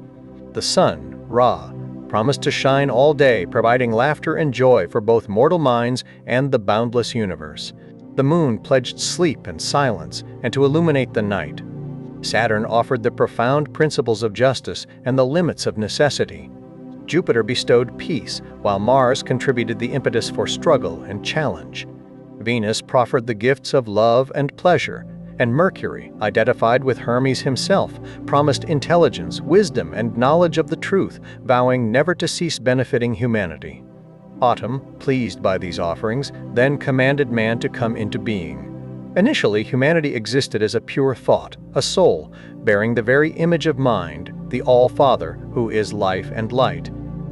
The sun, Ra, promised to shine all day, providing laughter and joy for both mortal minds and the boundless universe. The moon pledged sleep and silence, and to illuminate the night. Saturn offered the profound principles of justice and the limits of necessity. Jupiter bestowed peace, while Mars contributed the impetus for struggle and challenge. Venus proffered the gifts of love and pleasure, and Mercury, identified with Hermes himself, promised intelligence, wisdom, and knowledge of the truth, vowing never to cease benefiting humanity. Atom, pleased by these offerings, then commanded man to come into being. Initially, humanity existed as a pure thought, a soul, bearing the very image of mind, the All-Father, who is life and light.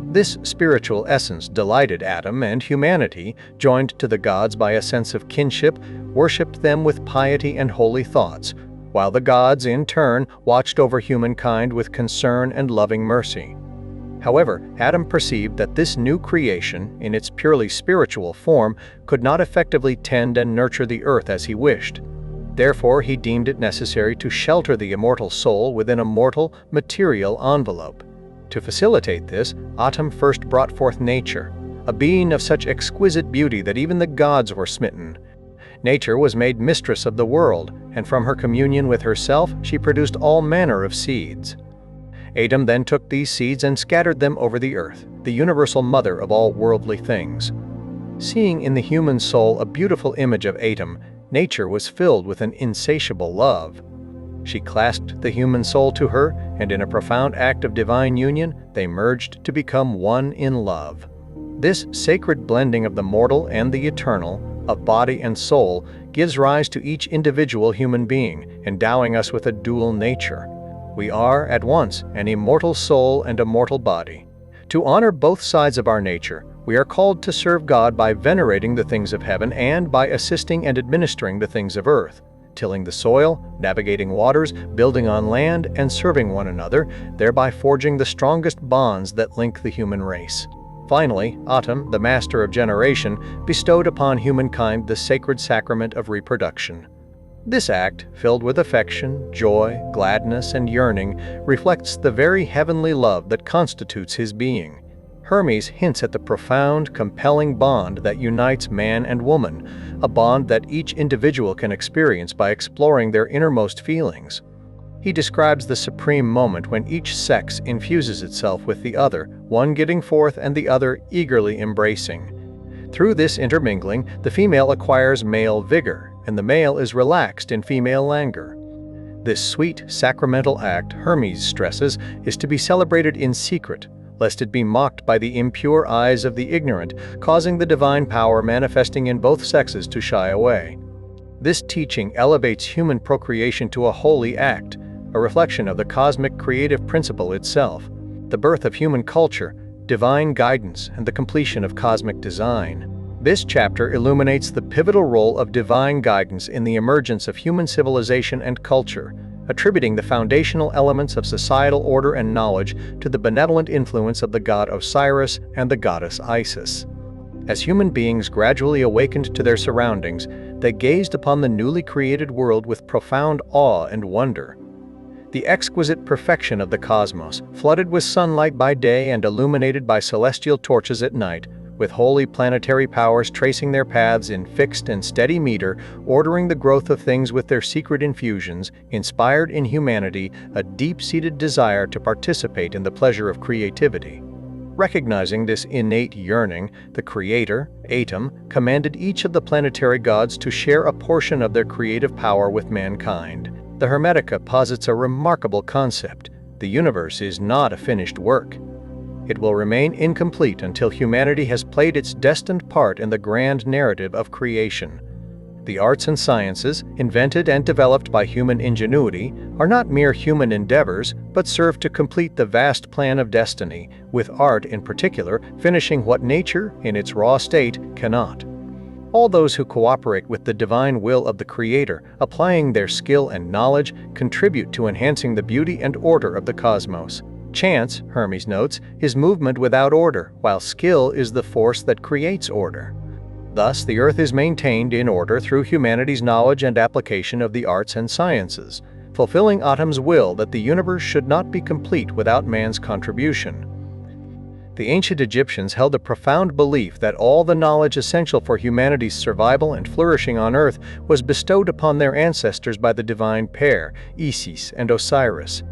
This spiritual essence delighted Atom, and humanity, joined to the gods by a sense of kinship, worshipped them with piety and holy thoughts, while the gods, in turn, watched over humankind with concern and loving mercy. However, Atom perceived that this new creation, in its purely spiritual form, could not effectively tend and nurture the earth as he wished. Therefore, he deemed it necessary to shelter the immortal soul within a mortal, material envelope. To facilitate this, Atum first brought forth nature, a being of such exquisite beauty that even the gods were smitten. Nature was made mistress of the world, and from her communion with herself she produced all manner of seeds. Atum then took these seeds and scattered them over the earth, the universal mother of all worldly things. Seeing in the human soul a beautiful image of Atum, nature was filled with an insatiable love. She clasped the human soul to her, and in a profound act of divine union, they merged to become one in love. This sacred blending of the mortal and the eternal, of body and soul, gives rise to each individual human being, endowing us with a dual nature. We are, at once, an immortal soul and a mortal body. To honor both sides of our nature, we are called to serve God by venerating the things of heaven and by assisting and administering the things of earth, tilling the soil, navigating waters, building on land, and serving one another, thereby forging the strongest bonds that link the human race. Finally, Atum, the master of generation, bestowed upon humankind the sacred sacrament of reproduction. This act, filled with affection, joy, gladness, and yearning, reflects the very heavenly love that constitutes his being. Hermes hints at the profound, compelling bond that unites man and woman, a bond that each individual can experience by exploring their innermost feelings. He describes the supreme moment when each sex infuses itself with the other, one giving forth and the other eagerly embracing. Through this intermingling, the female acquires male vigor, and the male is relaxed in female languor. This sweet, sacramental act, Hermes stresses, is to be celebrated in secret, lest it be mocked by the impure eyes of the ignorant, causing the divine power manifesting in both sexes to shy away. This teaching elevates human procreation to a holy act, a reflection of the cosmic creative principle itself, the birth of human culture, divine guidance, and the completion of cosmic design. This chapter illuminates the pivotal role of divine guidance in the emergence of human civilization and culture, attributing the foundational elements of societal order and knowledge to the benevolent influence of the god Osiris and the goddess Isis. As human beings gradually awakened to their surroundings, they gazed upon the newly created world with profound awe and wonder. The exquisite perfection of the cosmos, flooded with sunlight by day and illuminated by celestial torches at night, with holy planetary powers tracing their paths in fixed and steady meter, ordering the growth of things with their secret infusions, inspired in humanity a deep-seated desire to participate in the pleasure of creativity. Recognizing this innate yearning, the Creator, Atum, commanded each of the planetary gods to share a portion of their creative power with mankind. The Hermetica posits a remarkable concept. The universe is not a finished work. It will remain incomplete until humanity has played its destined part in the grand narrative of creation. The arts and sciences, invented and developed by human ingenuity, are not mere human endeavors, but serve to complete the vast plan of destiny, with art in particular finishing what nature, in its raw state, cannot. All those who cooperate with the divine will of the Creator, applying their skill and knowledge, contribute to enhancing the beauty and order of the cosmos. Chance, Hermes notes, is movement without order, while skill is the force that creates order. Thus, the earth is maintained in order through humanity's knowledge and application of the arts and sciences, fulfilling Atum's will that the universe should not be complete without man's contribution. The ancient Egyptians held a profound belief that all the knowledge essential for humanity's survival and flourishing on earth was bestowed upon their ancestors by the divine pair, Isis and Osiris.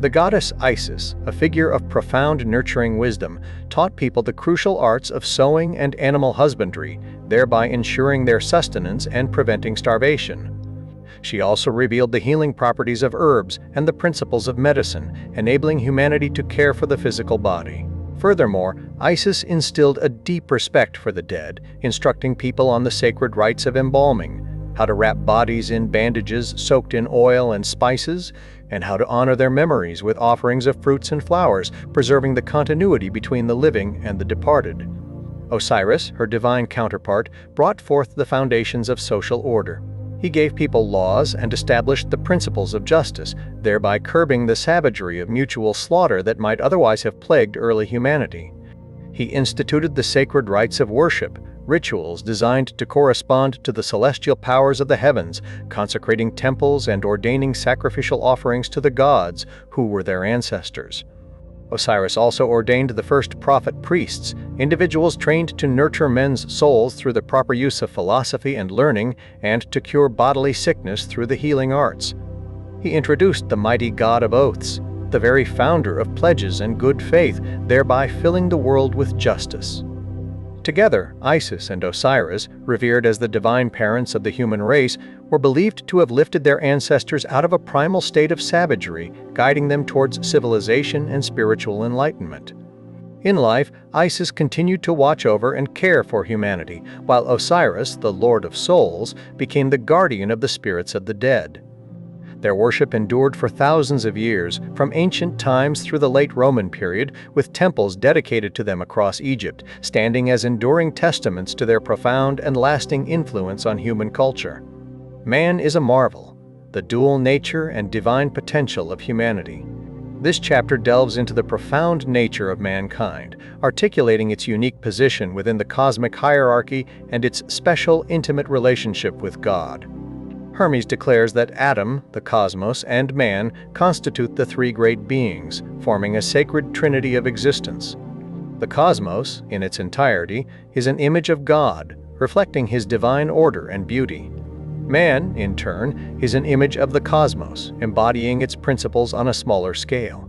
The goddess Isis, a figure of profound nurturing wisdom, taught people the crucial arts of sowing and animal husbandry, thereby ensuring their sustenance and preventing starvation. She also revealed the healing properties of herbs and the principles of medicine, enabling humanity to care for the physical body. Furthermore, Isis instilled a deep respect for the dead, instructing people on the sacred rites of embalming, how to wrap bodies in bandages soaked in oil and spices, and how to honor their memories with offerings of fruits and flowers, preserving the continuity between the living and the departed. Osiris, her divine counterpart, brought forth the foundations of social order. He gave people laws and established the principles of justice, thereby curbing the savagery of mutual slaughter that might otherwise have plagued early humanity. He instituted the sacred rites of worship, rituals designed to correspond to the celestial powers of the heavens, consecrating temples and ordaining sacrificial offerings to the gods who were their ancestors. Osiris also ordained the first prophet priests, individuals trained to nurture men's souls through the proper use of philosophy and learning, and to cure bodily sickness through the healing arts. He introduced the mighty god of oaths, the very founder of pledges and good faith, thereby filling the world with justice. Together, Isis and Osiris, revered as the divine parents of the human race, were believed to have lifted their ancestors out of a primal state of savagery, guiding them towards civilization and spiritual enlightenment. In life, Isis continued to watch over and care for humanity, while Osiris, the Lord of Souls, became the guardian of the spirits of the dead. Their worship endured for thousands of years, from ancient times through the late Roman period, with temples dedicated to them across Egypt, standing as enduring testaments to their profound and lasting influence on human culture. Man is a marvel, the dual nature and divine potential of humanity. This chapter delves into the profound nature of mankind, articulating its unique position within the cosmic hierarchy and its special, intimate relationship with God. Hermes declares that Adam, the cosmos, and man constitute the three great beings, forming a sacred trinity of existence. The cosmos, in its entirety, is an image of God, reflecting his divine order and beauty. Man, in turn, is an image of the cosmos, embodying its principles on a smaller scale.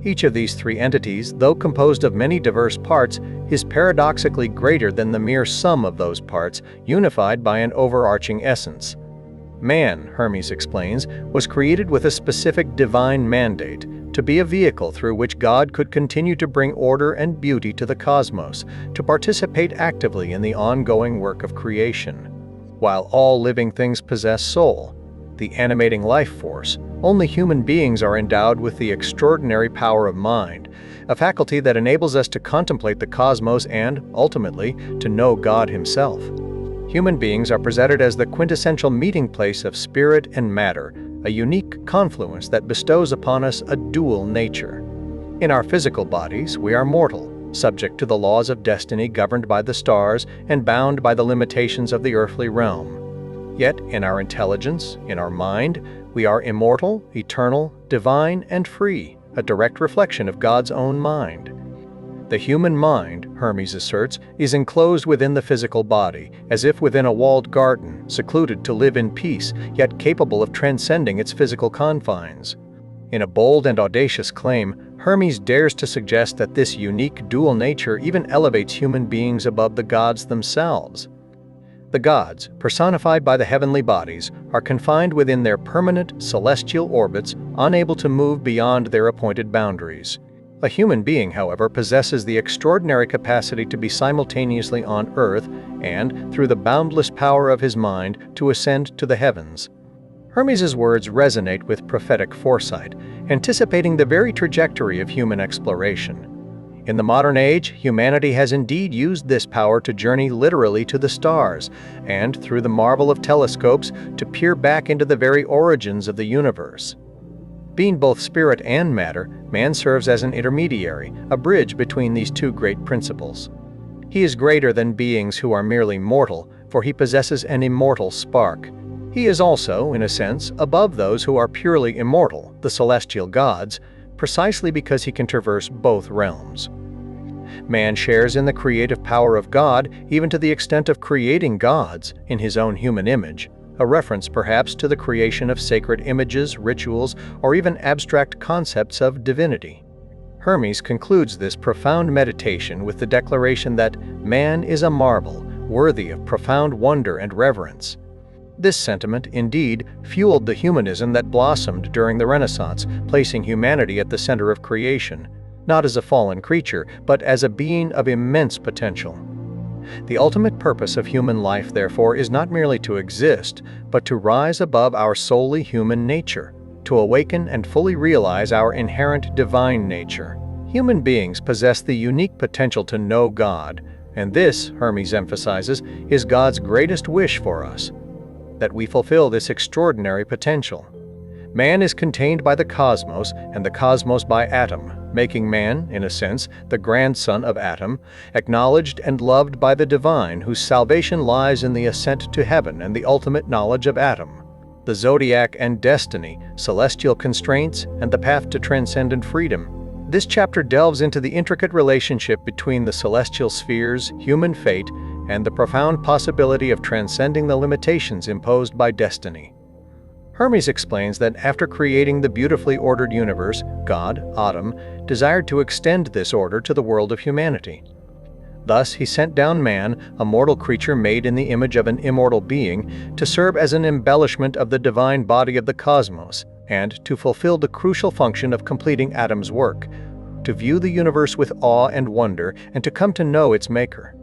Each of these three entities, though composed of many diverse parts, is paradoxically greater than the mere sum of those parts, unified by an overarching essence. Man, Hermes explains, was created with a specific divine mandate, to be a vehicle through which God could continue to bring order and beauty to the cosmos, to participate actively in the ongoing work of creation. While all living things possess soul, the animating life force, only human beings are endowed with the extraordinary power of mind, a faculty that enables us to contemplate the cosmos and, ultimately, to know God himself. Human beings are presented as the quintessential meeting place of spirit and matter, a unique confluence that bestows upon us a dual nature. In our physical bodies, we are mortal, subject to the laws of destiny governed by the stars and bound by the limitations of the earthly realm. Yet, in our intelligence, in our mind, we are immortal, eternal, divine, and free, a direct reflection of God's own mind. The human mind, Hermes asserts, is enclosed within the physical body, as if within a walled garden, secluded to live in peace, yet capable of transcending its physical confines. In a bold and audacious claim, Hermes dares to suggest that this unique dual nature even elevates human beings above the gods themselves. The gods, personified by the heavenly bodies, are confined within their permanent celestial orbits, unable to move beyond their appointed boundaries. A human being, however, possesses the extraordinary capacity to be simultaneously on earth and, through the boundless power of his mind, to ascend to the heavens. Hermes's words resonate with prophetic foresight, anticipating the very trajectory of human exploration. In the modern age, humanity has indeed used this power to journey literally to the stars, and, through the marvel of telescopes, to peer back into the very origins of the universe. Being both spirit and matter, man serves as an intermediary, a bridge between these two great principles. He is greater than beings who are merely mortal, for he possesses an immortal spark. He is also, in a sense, above those who are purely immortal, the celestial gods, precisely because he can traverse both realms. Man shares in the creative power of God, even to the extent of creating gods in his own human image, a reference perhaps to the creation of sacred images, rituals, or even abstract concepts of divinity. Hermes concludes this profound meditation with the declaration that man is a marvel, worthy of profound wonder and reverence. This sentiment, indeed, fueled the humanism that blossomed during the Renaissance, placing humanity at the center of creation, not as a fallen creature, but as a being of immense potential. The ultimate purpose of human life, therefore, is not merely to exist, but to rise above our solely human nature, to awaken and fully realize our inherent divine nature. Human beings possess the unique potential to know God, and this, Hermes emphasizes, is God's greatest wish for us, that we fulfill this extraordinary potential. Man is contained by the cosmos and the cosmos by Atom, making man, in a sense, the grandson of Atom, acknowledged and loved by the divine, whose salvation lies in the ascent to heaven and the ultimate knowledge of Atom. The zodiac and destiny, celestial constraints, and the path to transcendent freedom. This chapter delves into the intricate relationship between the celestial spheres, human fate, and the profound possibility of transcending the limitations imposed by destiny. Hermes explains that after creating the beautifully ordered universe, God, Atum, desired to extend this order to the world of humanity. Thus, he sent down man, a mortal creature made in the image of an immortal being, to serve as an embellishment of the divine body of the cosmos, and to fulfill the crucial function of completing Atom's work, to view the universe with awe and wonder, and to come to know its maker.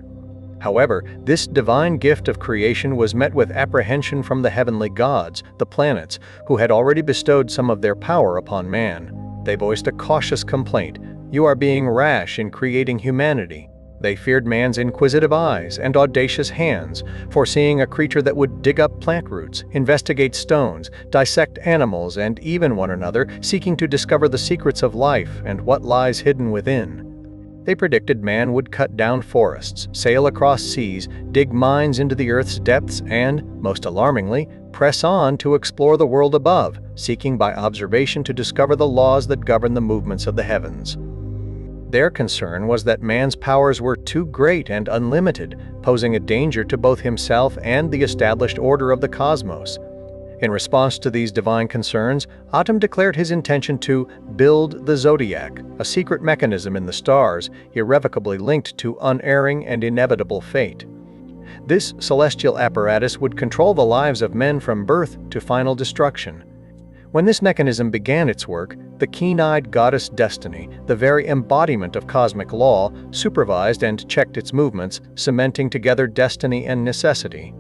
However, this divine gift of creation was met with apprehension from the heavenly gods, the planets, who had already bestowed some of their power upon man. They voiced a cautious complaint: "You are being rash in creating humanity." They feared man's inquisitive eyes and audacious hands, foreseeing a creature that would dig up plant roots, investigate stones, dissect animals and even one another, seeking to discover the secrets of life and what lies hidden within. They predicted man would cut down forests, sail across seas, dig mines into the earth's depths, and, most alarmingly, press on to explore the world above, seeking by observation to discover the laws that govern the movements of the heavens. Their concern was that man's powers were too great and unlimited, posing a danger to both himself and the established order of the cosmos. In response to these divine concerns, Atum declared his intention to build the zodiac, a secret mechanism in the stars, irrevocably linked to unerring and inevitable fate. This celestial apparatus would control the lives of men from birth to final destruction. When this mechanism began its work, the keen-eyed goddess Destiny, the very embodiment of cosmic law, supervised and checked its movements, cementing together destiny and necessity.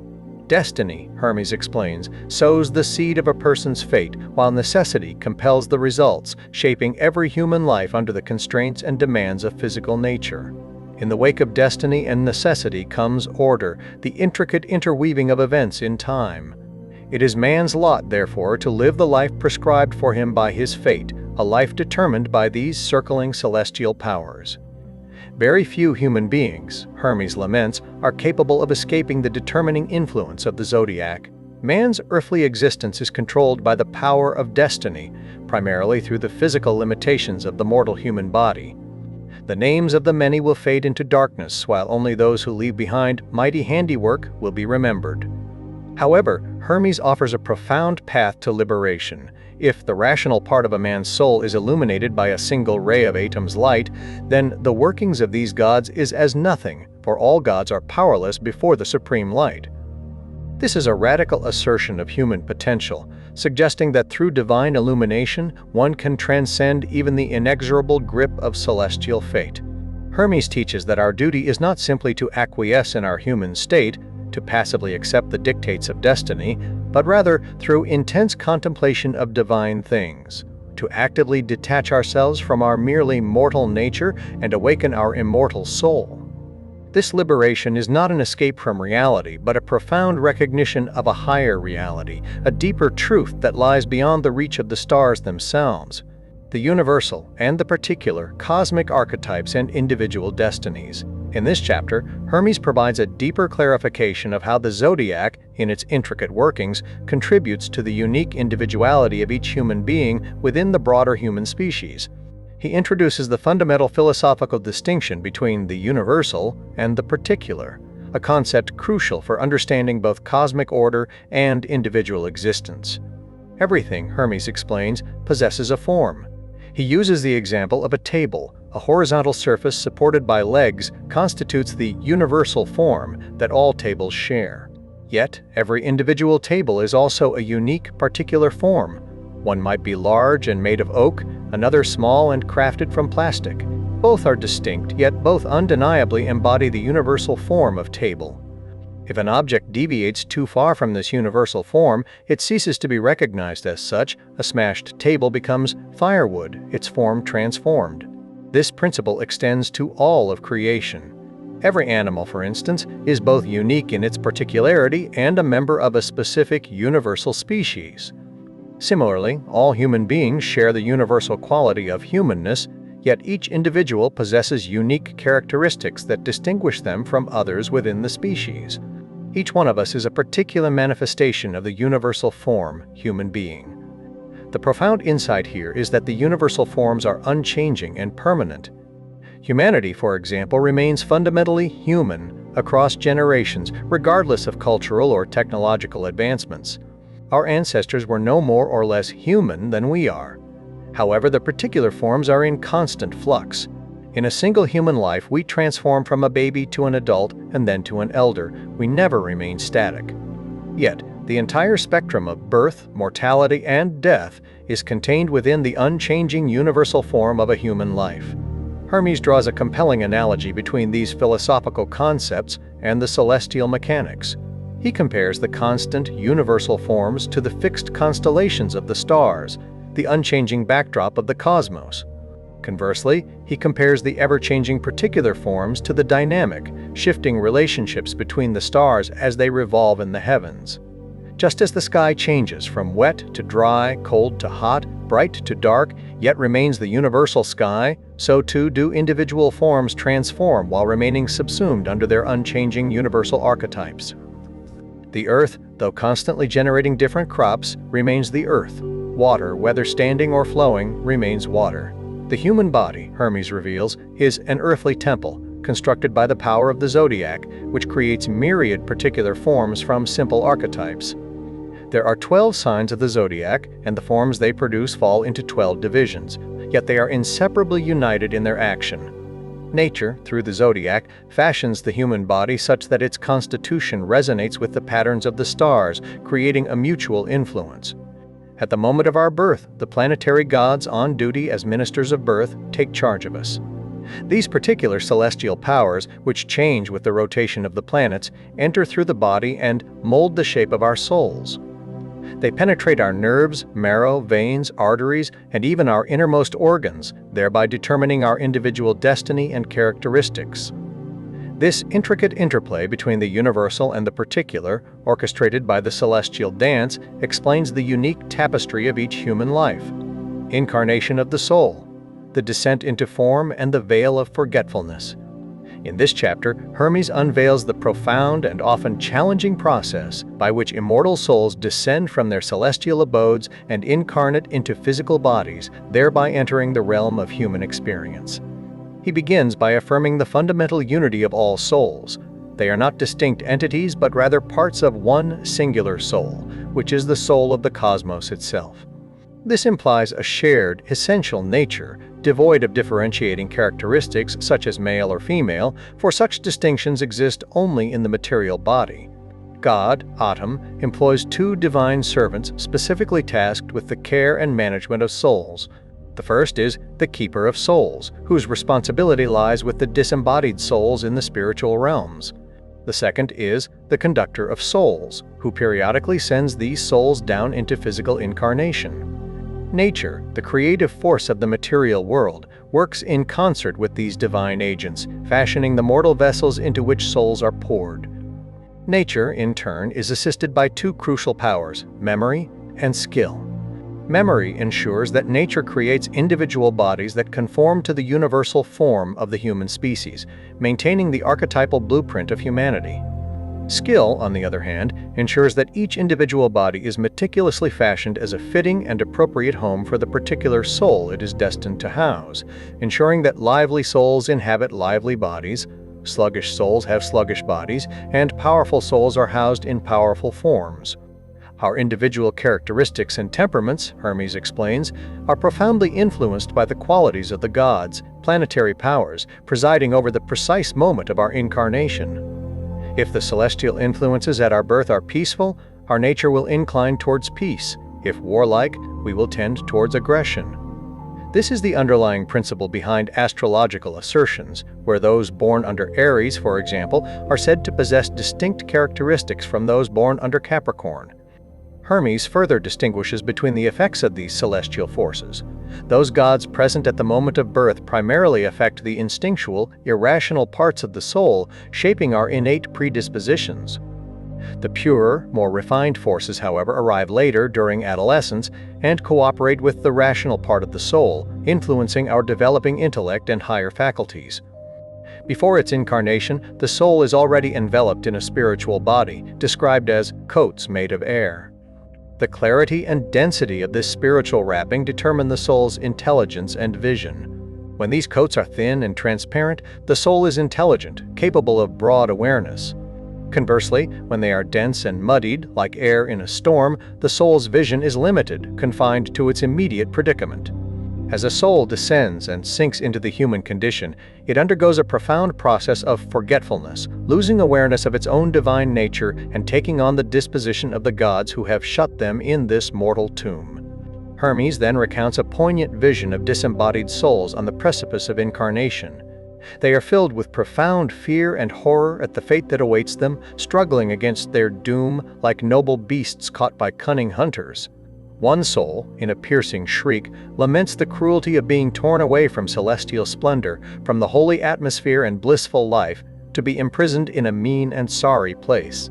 Destiny, Hermes explains, sows the seed of a person's fate, while necessity compels the results, shaping every human life under the constraints and demands of physical nature. In the wake of destiny and necessity comes order, the intricate interweaving of events in time. It is man's lot, therefore, to live the life prescribed for him by his fate, a life determined by these circling celestial powers. Very few human beings, Hermes laments, are capable of escaping the determining influence of the zodiac. Man's earthly existence is controlled by the power of destiny, primarily through the physical limitations of the mortal human body. The names of the many will fade into darkness, while only those who leave behind mighty handiwork will be remembered. However, Hermes offers a profound path to liberation. If the rational part of a man's soul is illuminated by a single ray of Atum's light, then the workings of these gods is as nothing, for all gods are powerless before the supreme light. This is a radical assertion of human potential, suggesting that through divine illumination, one can transcend even the inexorable grip of celestial fate. Hermes teaches that our duty is not simply to acquiesce in our human state, to passively accept the dictates of destiny, but rather, through intense contemplation of divine things, to actively detach ourselves from our merely mortal nature and awaken our immortal soul. This liberation is not an escape from reality, but a profound recognition of a higher reality, a deeper truth that lies beyond the reach of the stars themselves, the universal and the particular cosmic archetypes and individual destinies. In this chapter, Hermes provides a deeper clarification of how the zodiac, in its intricate workings, contributes to the unique individuality of each human being within the broader human species. He introduces the fundamental philosophical distinction between the universal and the particular, a concept crucial for understanding both cosmic order and individual existence. Everything, Hermes explains, possesses a form. He uses the example of a table. A horizontal surface supported by legs constitutes the universal form that all tables share. Yet, every individual table is also a unique, particular form. One might be large and made of oak, another small and crafted from plastic. Both are distinct, yet both undeniably embody the universal form of table. If an object deviates too far from this universal form, it ceases to be recognized as such. A smashed table becomes firewood, its form transformed. This principle extends to all of creation. Every animal, for instance, is both unique in its particularity and a member of a specific universal species. Similarly, all human beings share the universal quality of humanness, yet each individual possesses unique characteristics that distinguish them from others within the species. Each one of us is a particular manifestation of the universal form, human being. The profound insight here is that the universal forms are unchanging and permanent. Humanity, for example, remains fundamentally human across generations, regardless of cultural or technological advancements. Our ancestors were no more or less human than we are. However, the particular forms are in constant flux. In a single human life, we transform from a baby to an adult and then to an elder. We never remain static. Yet, the entire spectrum of birth, mortality, and death is contained within the unchanging universal form of a human life. Hermes draws a compelling analogy between these philosophical concepts and the celestial mechanics. He compares the constant, universal forms to the fixed constellations of the stars, the unchanging backdrop of the cosmos. Conversely, he compares the ever-changing particular forms to the dynamic, shifting relationships between the stars as they revolve in the heavens. Just as the sky changes from wet to dry, cold to hot, bright to dark, yet remains the universal sky, so too do individual forms transform while remaining subsumed under their unchanging universal archetypes. The earth, though constantly generating different crops, remains the earth. Water, whether standing or flowing, remains water. The human body, Hermes reveals, is an earthly temple, constructed by the power of the zodiac, which creates myriad particular forms from simple archetypes. There are 12 signs of the zodiac, and the forms they produce fall into 12 divisions, yet they are inseparably united in their action. Nature, through the zodiac, fashions the human body such that its constitution resonates with the patterns of the stars, creating a mutual influence. At the moment of our birth, the planetary gods on duty as ministers of birth take charge of us. These particular celestial powers, which change with the rotation of the planets, enter through the body and mold the shape of our souls. They penetrate our nerves, marrow, veins, arteries, and even our innermost organs, thereby determining our individual destiny and characteristics. This intricate interplay between the universal and the particular, orchestrated by the celestial dance, explains the unique tapestry of each human life. Incarnation of the soul, the descent into form, and the veil of forgetfulness. In this chapter, Hermes unveils the profound and often challenging process by which immortal souls descend from their celestial abodes and incarnate into physical bodies, thereby entering the realm of human experience. He begins by affirming the fundamental unity of all souls. They are not distinct entities, but rather parts of one singular soul, which is the soul of the cosmos itself. This implies a shared, essential nature, devoid of differentiating characteristics such as male or female, for such distinctions exist only in the material body. God, Atum, employs two divine servants specifically tasked with the care and management of souls. The first is the keeper of souls, whose responsibility lies with the disembodied souls in the spiritual realms. The second is the conductor of souls, who periodically sends these souls down into physical incarnation. Nature, the creative force of the material world, works in concert with these divine agents, fashioning the mortal vessels into which souls are poured. Nature, in turn, is assisted by two crucial powers, memory and skill. Memory ensures that nature creates individual bodies that conform to the universal form of the human species, maintaining the archetypal blueprint of humanity. Skill, on the other hand, ensures that each individual body is meticulously fashioned as a fitting and appropriate home for the particular soul it is destined to house, ensuring that lively souls inhabit lively bodies, sluggish souls have sluggish bodies, and powerful souls are housed in powerful forms. Our individual characteristics and temperaments, Hermes explains, are profoundly influenced by the qualities of the gods, planetary powers, presiding over the precise moment of our incarnation. If the celestial influences at our birth are peaceful, our nature will incline towards peace. If warlike, we will tend towards aggression. This is the underlying principle behind astrological assertions, where those born under Aries, for example, are said to possess distinct characteristics from those born under Capricorn. Hermes further distinguishes between the effects of these celestial forces. Those gods present at the moment of birth primarily affect the instinctual, irrational parts of the soul, shaping our innate predispositions. The purer, more refined forces, however, arrive later during adolescence and cooperate with the rational part of the soul, influencing our developing intellect and higher faculties. Before its incarnation, the soul is already enveloped in a spiritual body, described as coats made of air. The clarity and density of this spiritual wrapping determine the soul's intelligence and vision. When these coats are thin and transparent, the soul is intelligent, capable of broad awareness. Conversely, when they are dense and muddied, like air in a storm, the soul's vision is limited, confined to its immediate predicament. As a soul descends and sinks into the human condition, it undergoes a profound process of forgetfulness, losing awareness of its own divine nature and taking on the disposition of the gods who have shut them in this mortal tomb. Hermes then recounts a poignant vision of disembodied souls on the precipice of incarnation. They are filled with profound fear and horror at the fate that awaits them, struggling against their doom like noble beasts caught by cunning hunters. One soul, in a piercing shriek, laments the cruelty of being torn away from celestial splendor, from the holy atmosphere and blissful life, to be imprisoned in a mean and sorry place.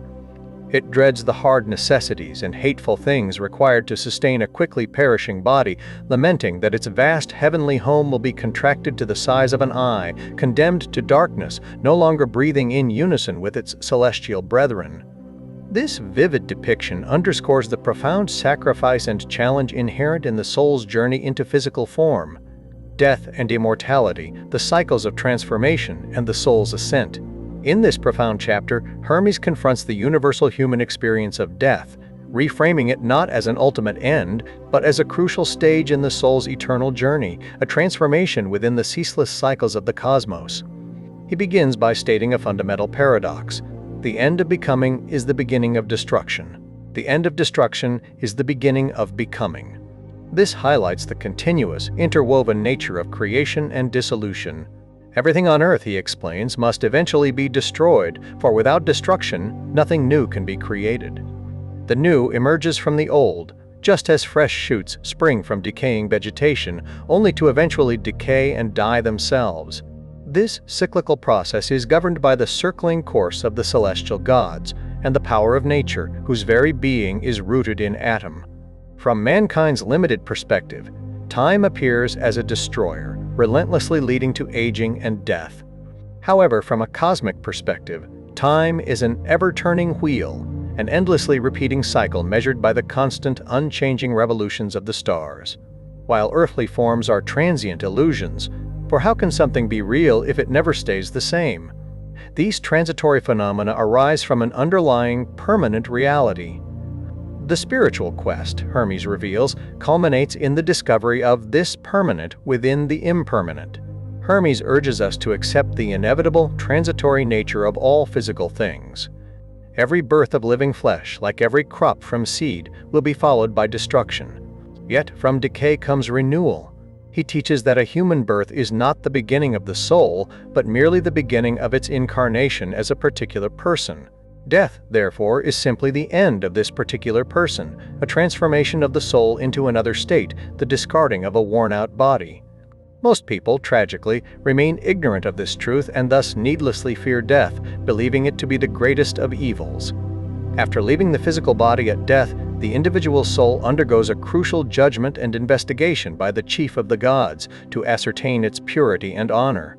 It dreads the hard necessities and hateful things required to sustain a quickly perishing body, lamenting that its vast heavenly home will be contracted to the size of an eye, condemned to darkness, no longer breathing in unison with its celestial brethren. This vivid depiction underscores the profound sacrifice and challenge inherent in the soul's journey into physical form. Death and immortality, the cycles of transformation, and the soul's ascent. In this profound chapter, Hermes confronts the universal human experience of death, reframing it not as an ultimate end, but as a crucial stage in the soul's eternal journey, a transformation within the ceaseless cycles of the cosmos. He begins by stating a fundamental paradox. The end of becoming is the beginning of destruction. The end of destruction is the beginning of becoming. This highlights the continuous, interwoven nature of creation and dissolution. Everything on earth, he explains, must eventually be destroyed, for without destruction, nothing new can be created. The new emerges from the old, just as fresh shoots spring from decaying vegetation, only to eventually decay and die themselves. This cyclical process is governed by the circling course of the celestial gods and the power of nature, whose very being is rooted in atom. From mankind's limited perspective, time appears as a destroyer, relentlessly leading to aging and death. However, from a cosmic perspective, time is an ever-turning wheel, an endlessly repeating cycle measured by the constant, unchanging revolutions of the stars. While earthly forms are transient illusions, for how can something be real if it never stays the same? These transitory phenomena arise from an underlying, permanent reality. The spiritual quest, Hermes reveals, culminates in the discovery of this permanent within the impermanent. Hermes urges us to accept the inevitable, transitory nature of all physical things. Every birth of living flesh, like every crop from seed, will be followed by destruction. Yet from decay comes renewal. He teaches that a human birth is not the beginning of the soul, but merely the beginning of its incarnation as a particular person. Death, therefore, is simply the end of this particular person, a transformation of the soul into another state, the discarding of a worn-out body. Most people, tragically, remain ignorant of this truth and thus needlessly fear death, believing it to be the greatest of evils. After leaving the physical body at death, the individual soul undergoes a crucial judgment and investigation by the chief of the gods to ascertain its purity and honor.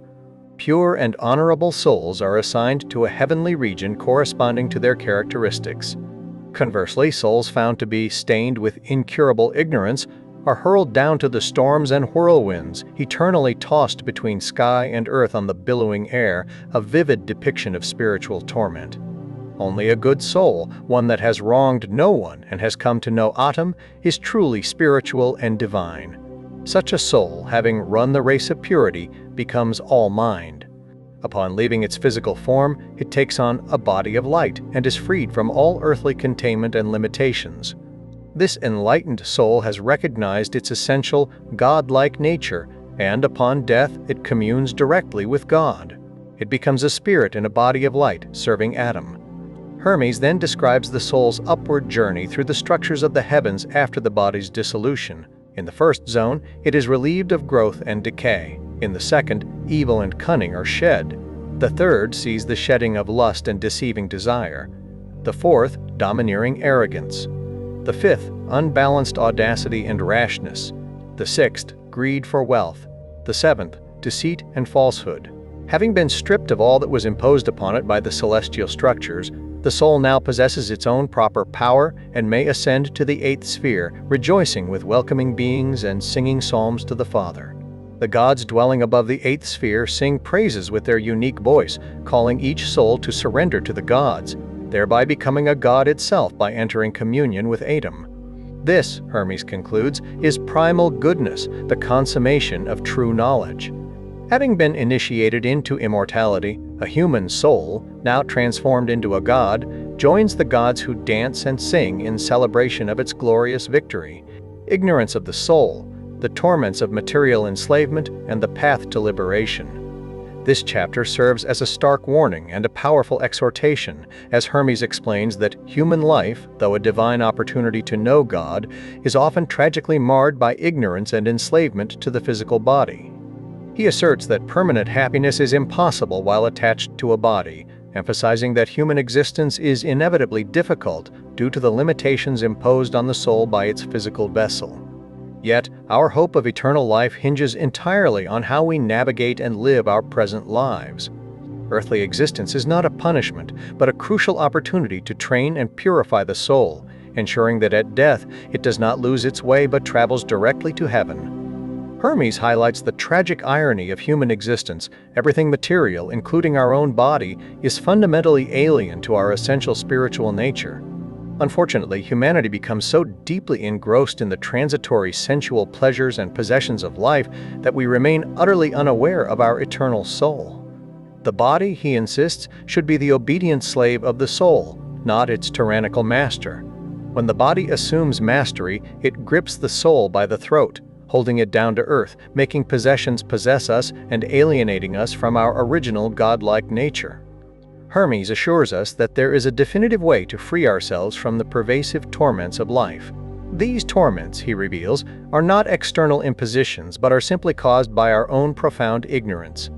Pure and honorable souls are assigned to a heavenly region corresponding to their characteristics. Conversely, souls found to be stained with incurable ignorance are hurled down to the storms and whirlwinds, eternally tossed between sky and earth on the billowing air, a vivid depiction of spiritual torment. Only a good soul, one that has wronged no one and has come to know Atum, is truly spiritual and divine. Such a soul, having run the race of purity, becomes all-mind. Upon leaving its physical form, it takes on a body of light and is freed from all earthly containment and limitations. This enlightened soul has recognized its essential, God-like nature, and upon death it communes directly with God. It becomes a spirit in a body of light, serving Atum. Hermes then describes the soul's upward journey through the structures of the heavens after the body's dissolution. In the first zone, it is relieved of growth and decay. In the second, evil and cunning are shed. The third sees the shedding of lust and deceiving desire. The fourth, domineering arrogance. The fifth, unbalanced audacity and rashness. The sixth, greed for wealth. The seventh, deceit and falsehood. Having been stripped of all that was imposed upon it by the celestial structures, the soul now possesses its own proper power and may ascend to the eighth sphere, rejoicing with welcoming beings and singing psalms to the Father. The gods dwelling above the eighth sphere sing praises with their unique voice, calling each soul to surrender to the gods, thereby becoming a god itself by entering communion with Atum. This, Hermes concludes, is primal goodness, the consummation of true knowledge. Having been initiated into immortality, a human soul, now transformed into a god, joins the gods who dance and sing in celebration of its glorious victory. Ignorance of the soul, the torments of material enslavement, and the path to liberation. This chapter serves as a stark warning and a powerful exhortation, as Hermes explains that human life, though a divine opportunity to know God, is often tragically marred by ignorance and enslavement to the physical body. He asserts that permanent happiness is impossible while attached to a body, emphasizing that human existence is inevitably difficult due to the limitations imposed on the soul by its physical vessel. Yet, our hope of eternal life hinges entirely on how we navigate and live our present lives. Earthly existence is not a punishment, but a crucial opportunity to train and purify the soul, ensuring that at death it does not lose its way but travels directly to heaven. Hermes highlights the tragic irony of human existence. Everything material, including our own body, is fundamentally alien to our essential spiritual nature. Unfortunately, humanity becomes so deeply engrossed in the transitory sensual pleasures and possessions of life that we remain utterly unaware of our eternal soul. The body, he insists, should be the obedient slave of the soul, not its tyrannical master. When the body assumes mastery, it grips the soul by the throat, holding it down to earth, making possessions possess us and alienating us from our original godlike nature. Hermes assures us that there is a definitive way to free ourselves from the pervasive torments of life. These torments, he reveals, are not external impositions but are simply caused by our own profound ignorance.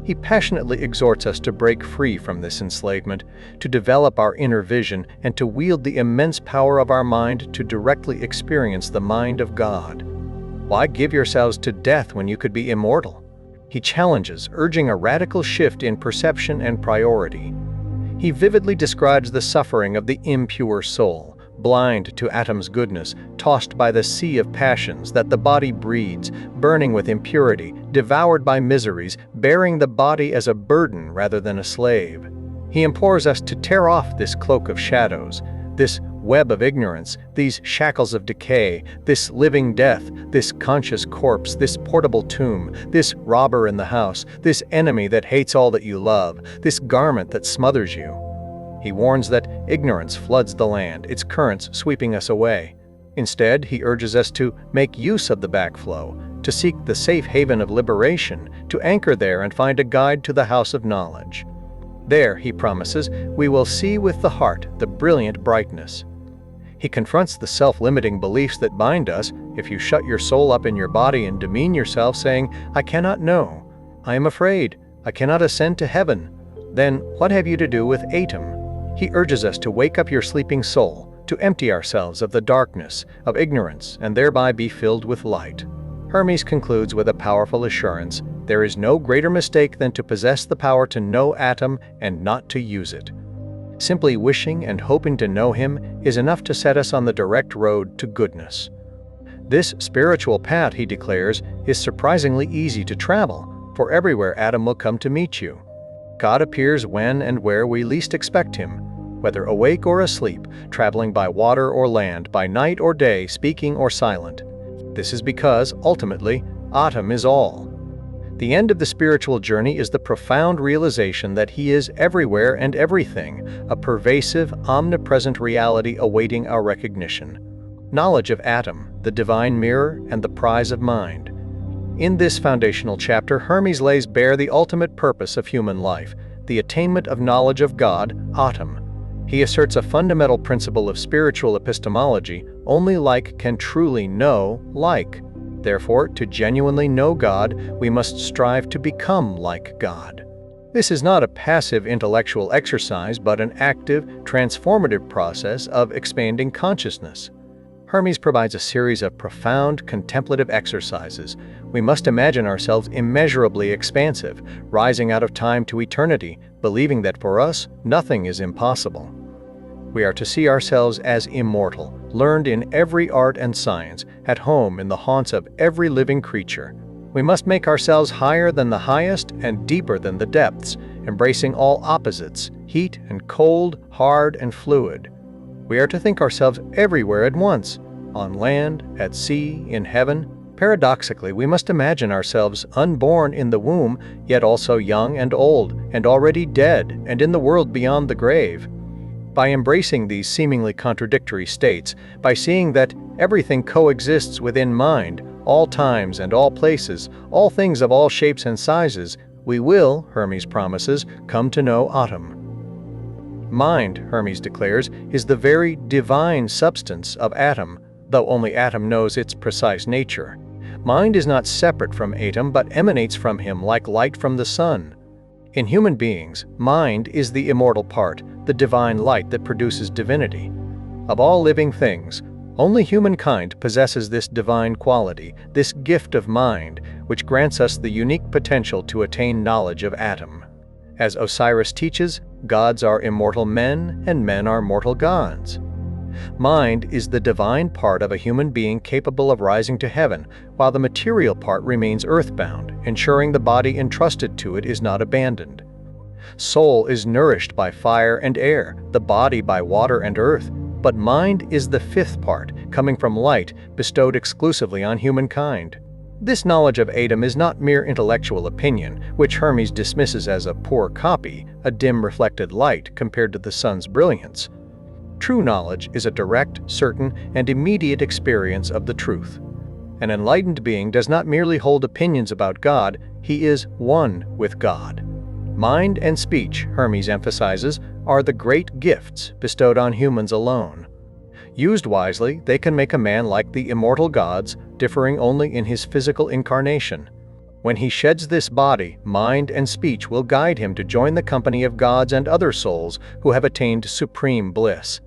He passionately exhorts us to break free from this enslavement, to develop our inner vision, and to wield the immense power of our mind to directly experience the mind of God. Why give yourselves to death when you could be immortal? He challenges, urging a radical shift in perception and priority. He vividly describes the suffering of the impure soul, blind to Atum's goodness, tossed by the sea of passions that the body breeds, burning with impurity, devoured by miseries, bearing the body as a burden rather than a slave. He implores us to tear off this cloak of shadows, this web of ignorance, these shackles of decay, this living death, this conscious corpse, this portable tomb, this robber in the house, this enemy that hates all that you love, this garment that smothers you. He warns that ignorance floods the land, its currents sweeping us away. Instead, he urges us to make use of the backflow, to seek the safe haven of liberation, to anchor there and find a guide to the house of knowledge. There, he promises, we will see with the heart the brilliant brightness. He confronts the self-limiting beliefs that bind us. If you shut your soul up in your body and demean yourself, saying, "I cannot know, I am afraid, I cannot ascend to heaven," then what have you to do with Atum? He urges us to wake up your sleeping soul, to empty ourselves of the darkness, of ignorance, and thereby be filled with light. Hermes concludes with a powerful assurance: there is no greater mistake than to possess the power to know Atum and not to use it. Simply wishing and hoping to know him is enough to set us on the direct road to goodness. This spiritual path, he declares, is surprisingly easy to travel, for everywhere Atum will come to meet you. God appears when and where we least expect him, whether awake or asleep, traveling by water or land, by night or day, speaking or silent. This is because, ultimately, Atum is all. The end of the spiritual journey is the profound realization that he is everywhere and everything, a pervasive, omnipresent reality awaiting our recognition. Knowledge of Atum, the divine mirror, and the prize of mind. In this foundational chapter, Hermes lays bare the ultimate purpose of human life, the attainment of knowledge of God, Atum. He asserts a fundamental principle of spiritual epistemology: only like can truly know like. Therefore, to genuinely know God, we must strive to become like God. This is not a passive intellectual exercise but an active, transformative process of expanding consciousness. Hermes provides a series of profound contemplative exercises. We must imagine ourselves immeasurably expansive, rising out of time to eternity, believing that for us, nothing is impossible. We are to see ourselves as immortal, learned in every art and science, at home in the haunts of every living creature. We must make ourselves higher than the highest and deeper than the depths, embracing all opposites, heat and cold, hard and fluid. We are to think ourselves everywhere at once, on land, at sea, in heaven. Paradoxically, we must imagine ourselves unborn in the womb, yet also young and old, and already dead, and in the world beyond the grave. By embracing these seemingly contradictory states, by seeing that everything coexists within mind, all times and all places, all things of all shapes and sizes, we will, Hermes promises, come to know Autumn. Mind, Hermes declares, is the very divine substance of Atom, though only Atom knows its precise nature. Mind is not separate from Atom but emanates from him like light from the sun. In human beings, mind is the immortal part, the divine light that produces divinity. Of all living things, only humankind possesses this divine quality, this gift of mind, which grants us the unique potential to attain knowledge of Atom. As Osiris teaches, gods are immortal men, and men are mortal gods. Mind is the divine part of a human being capable of rising to heaven, while the material part remains earthbound, ensuring the body entrusted to it is not abandoned. Soul is nourished by fire and air, the body by water and earth, but mind is the fifth part, coming from light, bestowed exclusively on humankind. This knowledge of Atom is not mere intellectual opinion, which Hermes dismisses as a poor copy, a dim reflected light compared to the sun's brilliance. True knowledge is a direct, certain, and immediate experience of the truth. An enlightened being does not merely hold opinions about God, he is one with God. Mind and speech, Hermes emphasizes, are the great gifts bestowed on humans alone. Used wisely, they can make a man like the immortal gods, differing only in his physical incarnation. When he sheds this body, mind and speech will guide him to join the company of gods and other souls who have attained supreme bliss.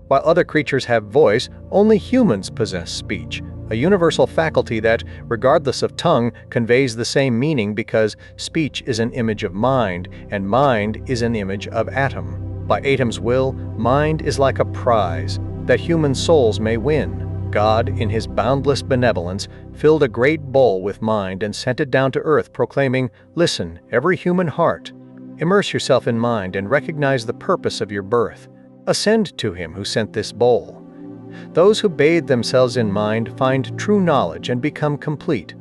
While other creatures have voice, only humans possess speech, a universal faculty that, regardless of tongue, conveys the same meaning because speech is an image of mind, and mind is an image of Atom. By Atom's will, mind is like a prize that human souls may win. God, in his boundless benevolence, filled a great bowl with mind and sent it down to earth, proclaiming, "Listen, every human heart. Immerse yourself in mind and recognize the purpose of your birth. Ascend to him who sent this bowl." Those who bathe themselves in mind find true knowledge and become complete.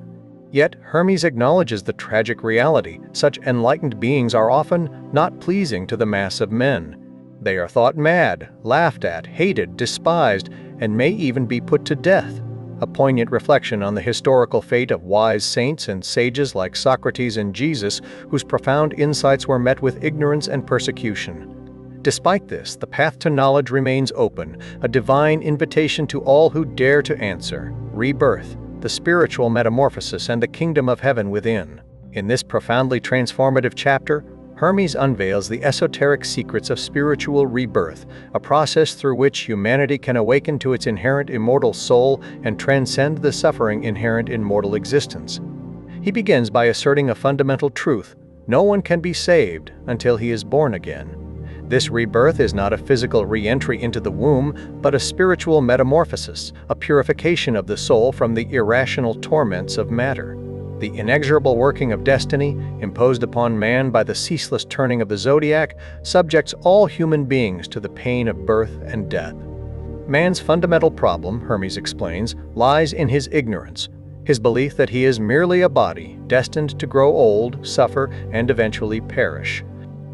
Yet Hermes acknowledges the tragic reality. Such enlightened beings are often not pleasing to the mass of men. They are thought mad, laughed at, hated, despised, and may even be put to death. A poignant reflection on the historical fate of wise saints and sages like Socrates and Jesus, whose profound insights were met with ignorance and persecution. Despite this, the path to knowledge remains open, a divine invitation to all who dare to answer. Rebirth, the spiritual metamorphosis, and the kingdom of heaven within. In this profoundly transformative chapter, Hermes unveils the esoteric secrets of spiritual rebirth, a process through which humanity can awaken to its inherent immortal soul and transcend the suffering inherent in mortal existence. He begins by asserting a fundamental truth: no one can be saved until he is born again. This rebirth is not a physical re-entry into the womb, but a spiritual metamorphosis, a purification of the soul from the irrational torments of matter. The inexorable working of destiny, imposed upon man by the ceaseless turning of the zodiac, subjects all human beings to the pain of birth and death. Man's fundamental problem, Hermes explains, lies in his ignorance, his belief that he is merely a body, destined to grow old, suffer, and eventually perish.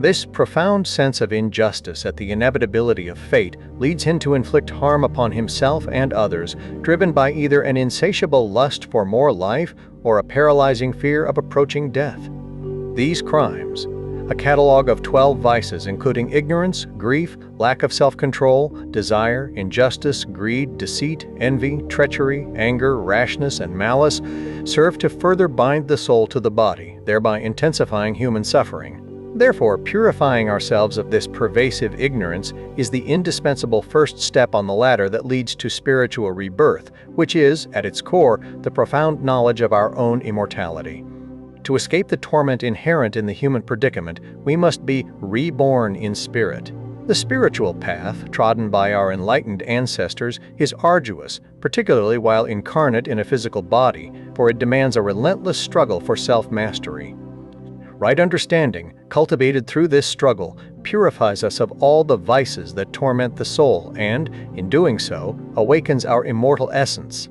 This profound sense of injustice at the inevitability of fate leads him to inflict harm upon himself and others, driven by either an insatiable lust for more life or a paralyzing fear of approaching death. These crimes, a catalog of 12 vices including ignorance, grief, lack of self-control, desire, injustice, greed, deceit, envy, treachery, anger, rashness, and malice, serve to further bind the soul to the body, thereby intensifying human suffering. Therefore, purifying ourselves of this pervasive ignorance is the indispensable first step on the ladder that leads to spiritual rebirth, which is, at its core, the profound knowledge of our own immortality. To escape the torment inherent in the human predicament, we must be reborn in spirit. The spiritual path, trodden by our enlightened ancestors, is arduous, particularly while incarnate in a physical body, for it demands a relentless struggle for self-mastery. Right understanding, cultivated through this struggle, purifies us of all the vices that torment the soul and, in doing so, awakens our immortal essence.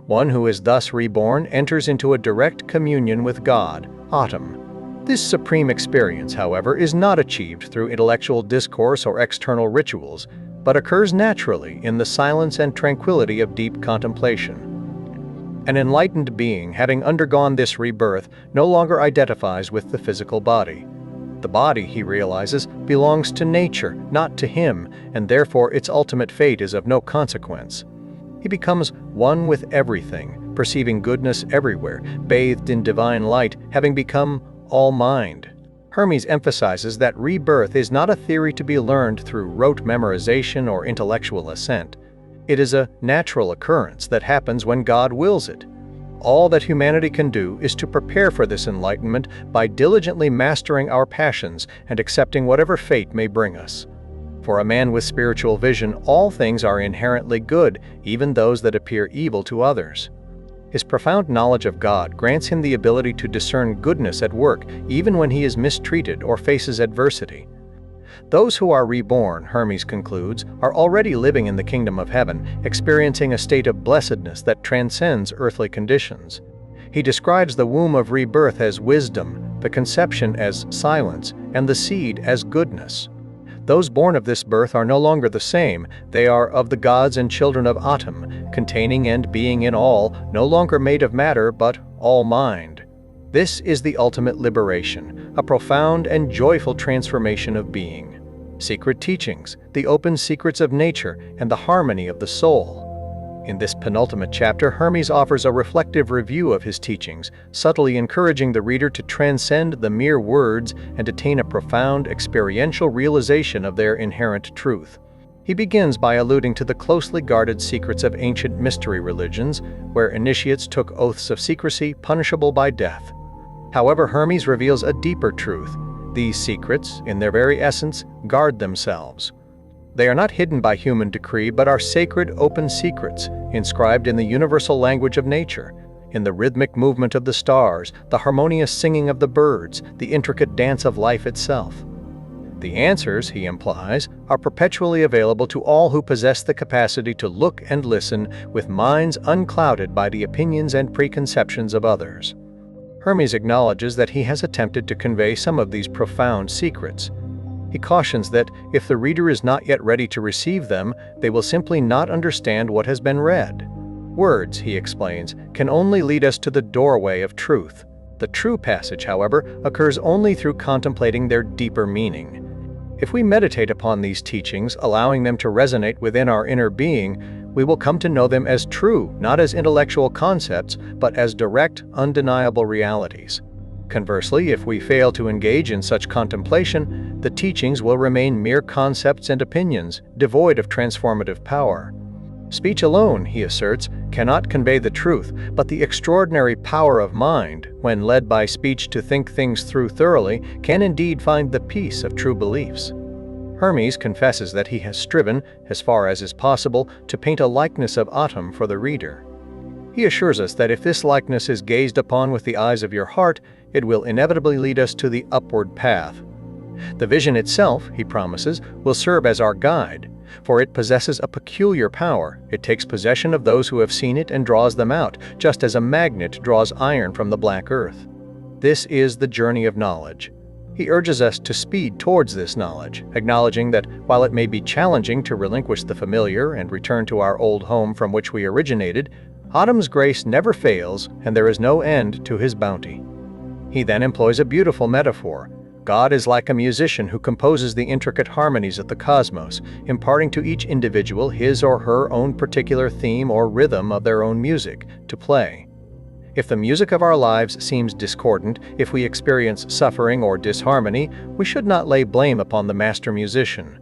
One who is thus reborn enters into a direct communion with God, Atum. This supreme experience, however, is not achieved through intellectual discourse or external rituals, but occurs naturally in the silence and tranquility of deep contemplation. An enlightened being, having undergone this rebirth, no longer identifies with the physical body. The body, he realizes, belongs to nature, not to him, and therefore its ultimate fate is of no consequence. He becomes one with everything, perceiving goodness everywhere, bathed in divine light, having become all-mind. Hermes emphasizes that rebirth is not a theory to be learned through rote memorization or intellectual assent. It is a natural occurrence that happens when God wills it. All that humanity can do is to prepare for this enlightenment by diligently mastering our passions and accepting whatever fate may bring us. For a man with spiritual vision, all things are inherently good, even those that appear evil to others. His profound knowledge of God grants him the ability to discern goodness at work, even when he is mistreated or faces adversity. Those who are reborn, Hermes concludes, are already living in the kingdom of heaven, experiencing a state of blessedness that transcends earthly conditions. He describes the womb of rebirth as wisdom, the conception as silence, and the seed as goodness. Those born of this birth are no longer the same. They are of the gods and children of Atum, containing and being in all, no longer made of matter, but all mind. This is the ultimate liberation, a profound and joyful transformation of being. Secret teachings, the open secrets of nature, and the harmony of the soul. In this penultimate chapter, Hermes offers a reflective review of his teachings, subtly encouraging the reader to transcend the mere words and attain a profound experiential realization of their inherent truth. He begins by alluding to the closely guarded secrets of ancient mystery religions, where initiates took oaths of secrecy punishable by death. However, Hermes reveals a deeper truth. These secrets, in their very essence, guard themselves. They are not hidden by human decree, but are sacred, open secrets, inscribed in the universal language of nature, in the rhythmic movement of the stars, the harmonious singing of the birds, the intricate dance of life itself. The answers, he implies, are perpetually available to all who possess the capacity to look and listen with minds unclouded by the opinions and preconceptions of others. Hermes acknowledges that he has attempted to convey some of these profound secrets. He cautions that if the reader is not yet ready to receive them, they will simply not understand what has been read. Words, he explains, can only lead us to the doorway of truth. The true passage, however, occurs only through contemplating their deeper meaning. If we meditate upon these teachings, allowing them to resonate within our inner being, we will come to know them as true, not as intellectual concepts, but as direct, undeniable realities. Conversely, if we fail to engage in such contemplation, the teachings will remain mere concepts and opinions, devoid of transformative power. Speech alone, he asserts, cannot convey the truth, but the extraordinary power of mind, when led by speech to think things through thoroughly, can indeed find the peace of true beliefs. Hermes confesses that he has striven, as far as is possible, to paint a likeness of Atum for the reader. He assures us that if this likeness is gazed upon with the eyes of your heart, it will inevitably lead us to the upward path. The vision itself, he promises, will serve as our guide, for it possesses a peculiar power. It takes possession of those who have seen it and draws them out, just as a magnet draws iron from the black earth. This is the journey of knowledge. He urges us to speed towards this knowledge, acknowledging that while it may be challenging to relinquish the familiar and return to our old home from which we originated, Atum's grace never fails, and there is no end to his bounty. He then employs a beautiful metaphor. God is like a musician who composes the intricate harmonies of the cosmos, imparting to each individual his or her own particular theme or rhythm of their own music to play. If the music of our lives seems discordant, if we experience suffering or disharmony, we should not lay blame upon the master musician.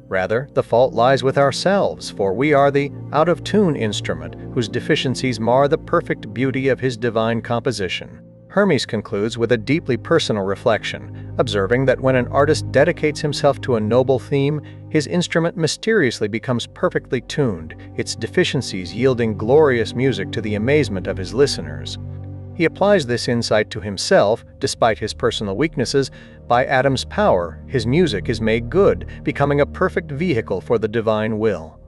Rather, the fault lies with ourselves, for we are the out-of-tune instrument whose deficiencies mar the perfect beauty of his divine composition. Hermes concludes with a deeply personal reflection, observing that when an artist dedicates himself to a noble theme, his instrument mysteriously becomes perfectly tuned, its deficiencies yielding glorious music to the amazement of his listeners. He applies this insight to himself, despite his personal weaknesses. By Adam's power, his music is made good, becoming a perfect vehicle for the divine will.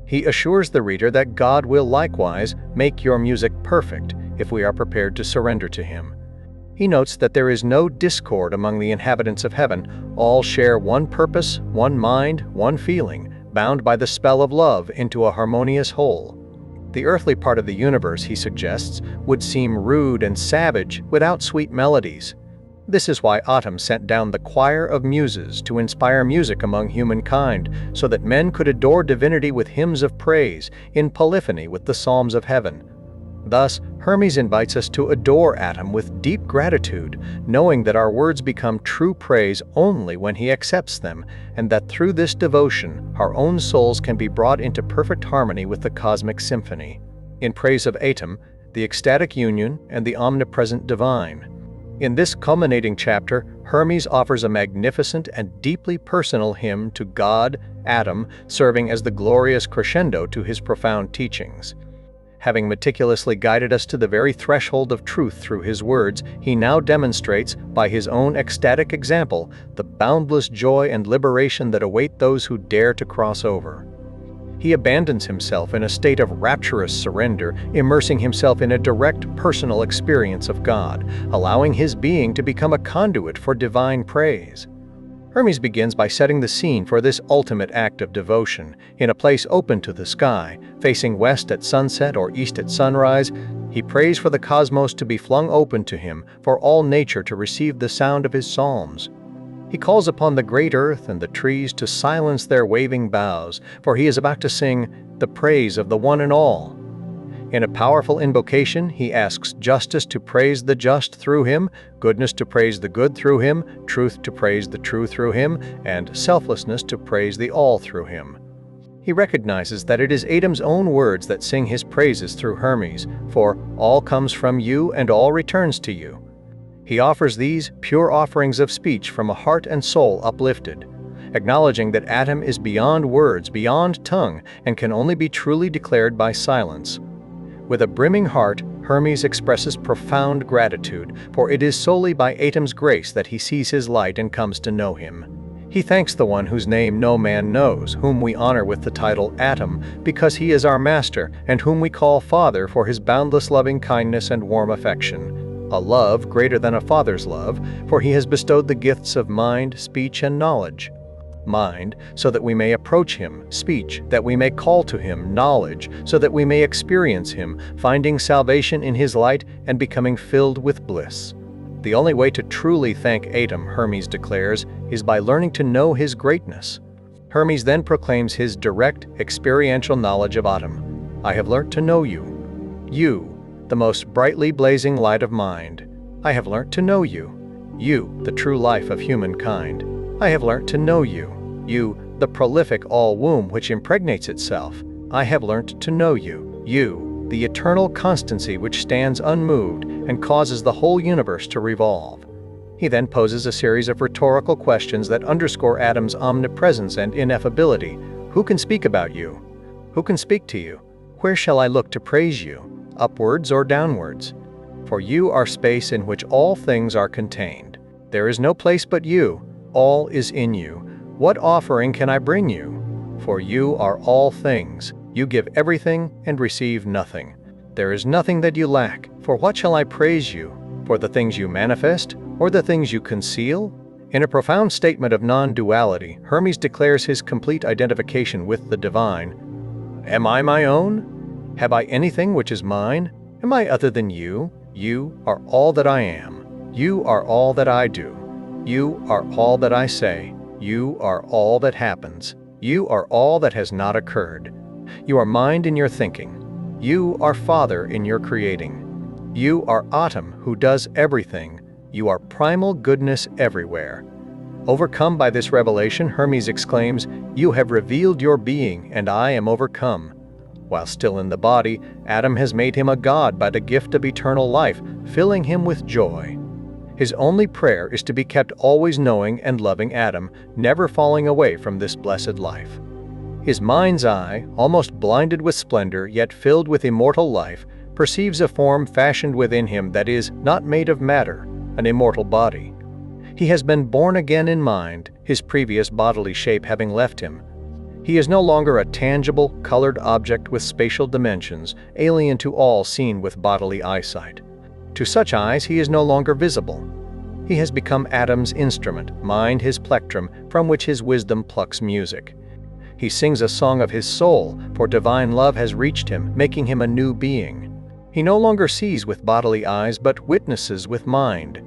He assures the reader that God will likewise make your music perfect if we are prepared to surrender to him. He notes that there is no discord among the inhabitants of heaven. All share one purpose, one mind, one feeling, bound by the spell of love into a harmonious whole. The earthly part of the universe, he suggests, would seem rude and savage without sweet melodies. This is why Autumn sent down the choir of muses to inspire music among humankind, so that men could adore divinity with hymns of praise, in polyphony with the psalms of heaven. Thus, Hermes invites us to adore Adam with deep gratitude, knowing that our words become true praise only when he accepts them, and that through this devotion, our own souls can be brought into perfect harmony with the cosmic symphony. In praise of Atum, the ecstatic union, and the omnipresent divine. In this culminating chapter, Hermes offers a magnificent and deeply personal hymn to God, Adam, serving as the glorious crescendo to his profound teachings. Having meticulously guided us to the very threshold of truth through his words, he now demonstrates, by his own ecstatic example, the boundless joy and liberation that await those who dare to cross over. He abandons himself in a state of rapturous surrender, immersing himself in a direct personal experience of God, allowing his being to become a conduit for divine praise. Hermes begins by setting the scene for this ultimate act of devotion. In a place open to the sky, facing west at sunset or east at sunrise, he prays for the cosmos to be flung open to him, for all nature to receive the sound of his psalms. He calls upon the great earth and the trees to silence their waving boughs, for he is about to sing the praise of the one and all. In a powerful invocation, he asks justice to praise the just through him, goodness to praise the good through him, truth to praise the true through him, and selflessness to praise the all through him. He recognizes that it is Adam's own words that sing his praises through Hermes, for all comes from you and all returns to you. He offers these pure offerings of speech from a heart and soul uplifted, acknowledging that Adam is beyond words, beyond tongue, and can only be truly declared by silence. With a brimming heart, Hermes expresses profound gratitude, for it is solely by Atum's grace that he sees his light and comes to know him. He thanks the one whose name no man knows, whom we honor with the title Atum, because he is our master, and whom we call Father for his boundless loving kindness and warm affection. A love greater than a father's love, for he has bestowed the gifts of mind, speech, and knowledge. Mind, so that we may approach him; speech, that we may call to him; knowledge, so that we may experience him, finding salvation in his light and becoming filled with bliss. The only way to truly thank Atum, Hermes declares, is by learning to know his greatness. Hermes then proclaims his direct, experiential knowledge of Atum. I have learnt to know you. You, the most brightly blazing light of mind. I have learnt to know you. You, the true life of humankind. I have learnt to know you. You, the prolific all-womb which impregnates itself. I have learnt to know you. You, the eternal constancy which stands unmoved and causes the whole universe to revolve. He then poses a series of rhetorical questions that underscore Adam's omnipresence and ineffability. Who can speak about you? Who can speak to you? Where shall I look to praise you? Upwards or downwards? For you are space in which all things are contained. There is no place but you. All is in you. What offering can I bring you? For you are all things. You give everything and receive nothing. There is nothing that you lack. For what shall I praise you? For the things you manifest, or the things you conceal? In a profound statement of non-duality, Hermes declares his complete identification with the divine. Am I my own? Have I anything which is mine? Am I other than you? You are all that I am. You are all that I do. You are all that I say. You are all that happens. You are all that has not occurred. You are mind in your thinking. You are Father in your creating. You are Atum who does everything. You are primal goodness everywhere. Overcome by this revelation, Hermes exclaims, "You have revealed your being, and I am overcome." While still in the body, Adam has made him a god by the gift of eternal life, filling him with joy. His only prayer is to be kept always knowing and loving Adam, never falling away from this blessed life. His mind's eye, almost blinded with splendor yet filled with immortal life, perceives a form fashioned within him that is not made of matter, an immortal body. He has been born again in mind, his previous bodily shape having left him. He is no longer a tangible, colored object with spatial dimensions, alien to all seen with bodily eyesight. To such eyes he is no longer visible. He has become Adam's instrument, mind his plectrum, from which his wisdom plucks music. He sings a song of his soul, for divine love has reached him, making him a new being. He no longer sees with bodily eyes, but witnesses with mind.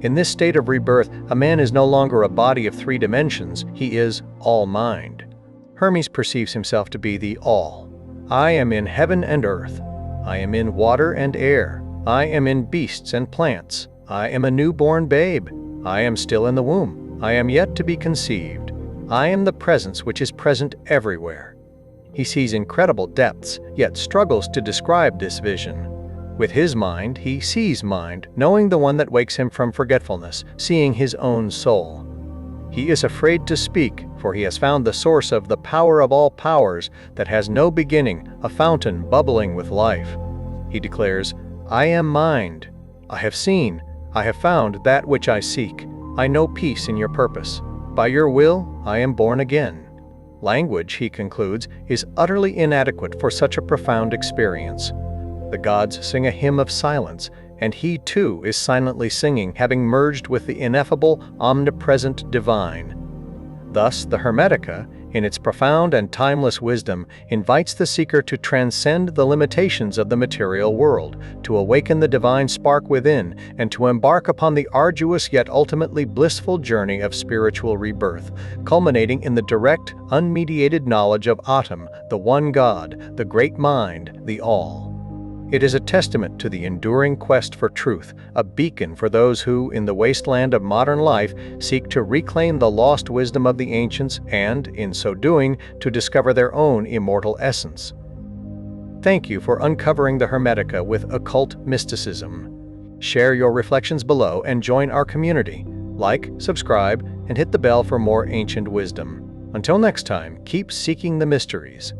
In this state of rebirth, a man is no longer a body of 3 dimensions, he is all mind. Hermes perceives himself to be the all. I am in heaven and earth. I am in water and air. I am in beasts and plants. I am a newborn babe. I am still in the womb. I am yet to be conceived. I am the presence which is present everywhere. He sees incredible depths, yet struggles to describe this vision. With his mind, he sees mind, knowing the one that wakes him from forgetfulness, seeing his own soul. He is afraid to speak, for he has found the source of the power of all powers that has no beginning, a fountain bubbling with life. He declares, I am mind. I have seen, I have found that which I seek. I know peace in your purpose. By your will, I am born again. Language, he concludes, is utterly inadequate for such a profound experience. The gods sing a hymn of silence, and he too is silently singing, having merged with the ineffable, omnipresent divine. Thus, the Hermetica, in its profound and timeless wisdom, invites the seeker to transcend the limitations of the material world, to awaken the divine spark within, and to embark upon the arduous yet ultimately blissful journey of spiritual rebirth, culminating in the direct, unmediated knowledge of Atum, the one God, the great mind, the All. It is a testament to the enduring quest for truth, a beacon for those who, in the wasteland of modern life, seek to reclaim the lost wisdom of the ancients and, in so doing, to discover their own immortal essence. Thank you for uncovering the Hermetica with occult mysticism. Share your reflections below and join our community. Like, subscribe, and hit the bell for more ancient wisdom. Until next time, keep seeking the mysteries.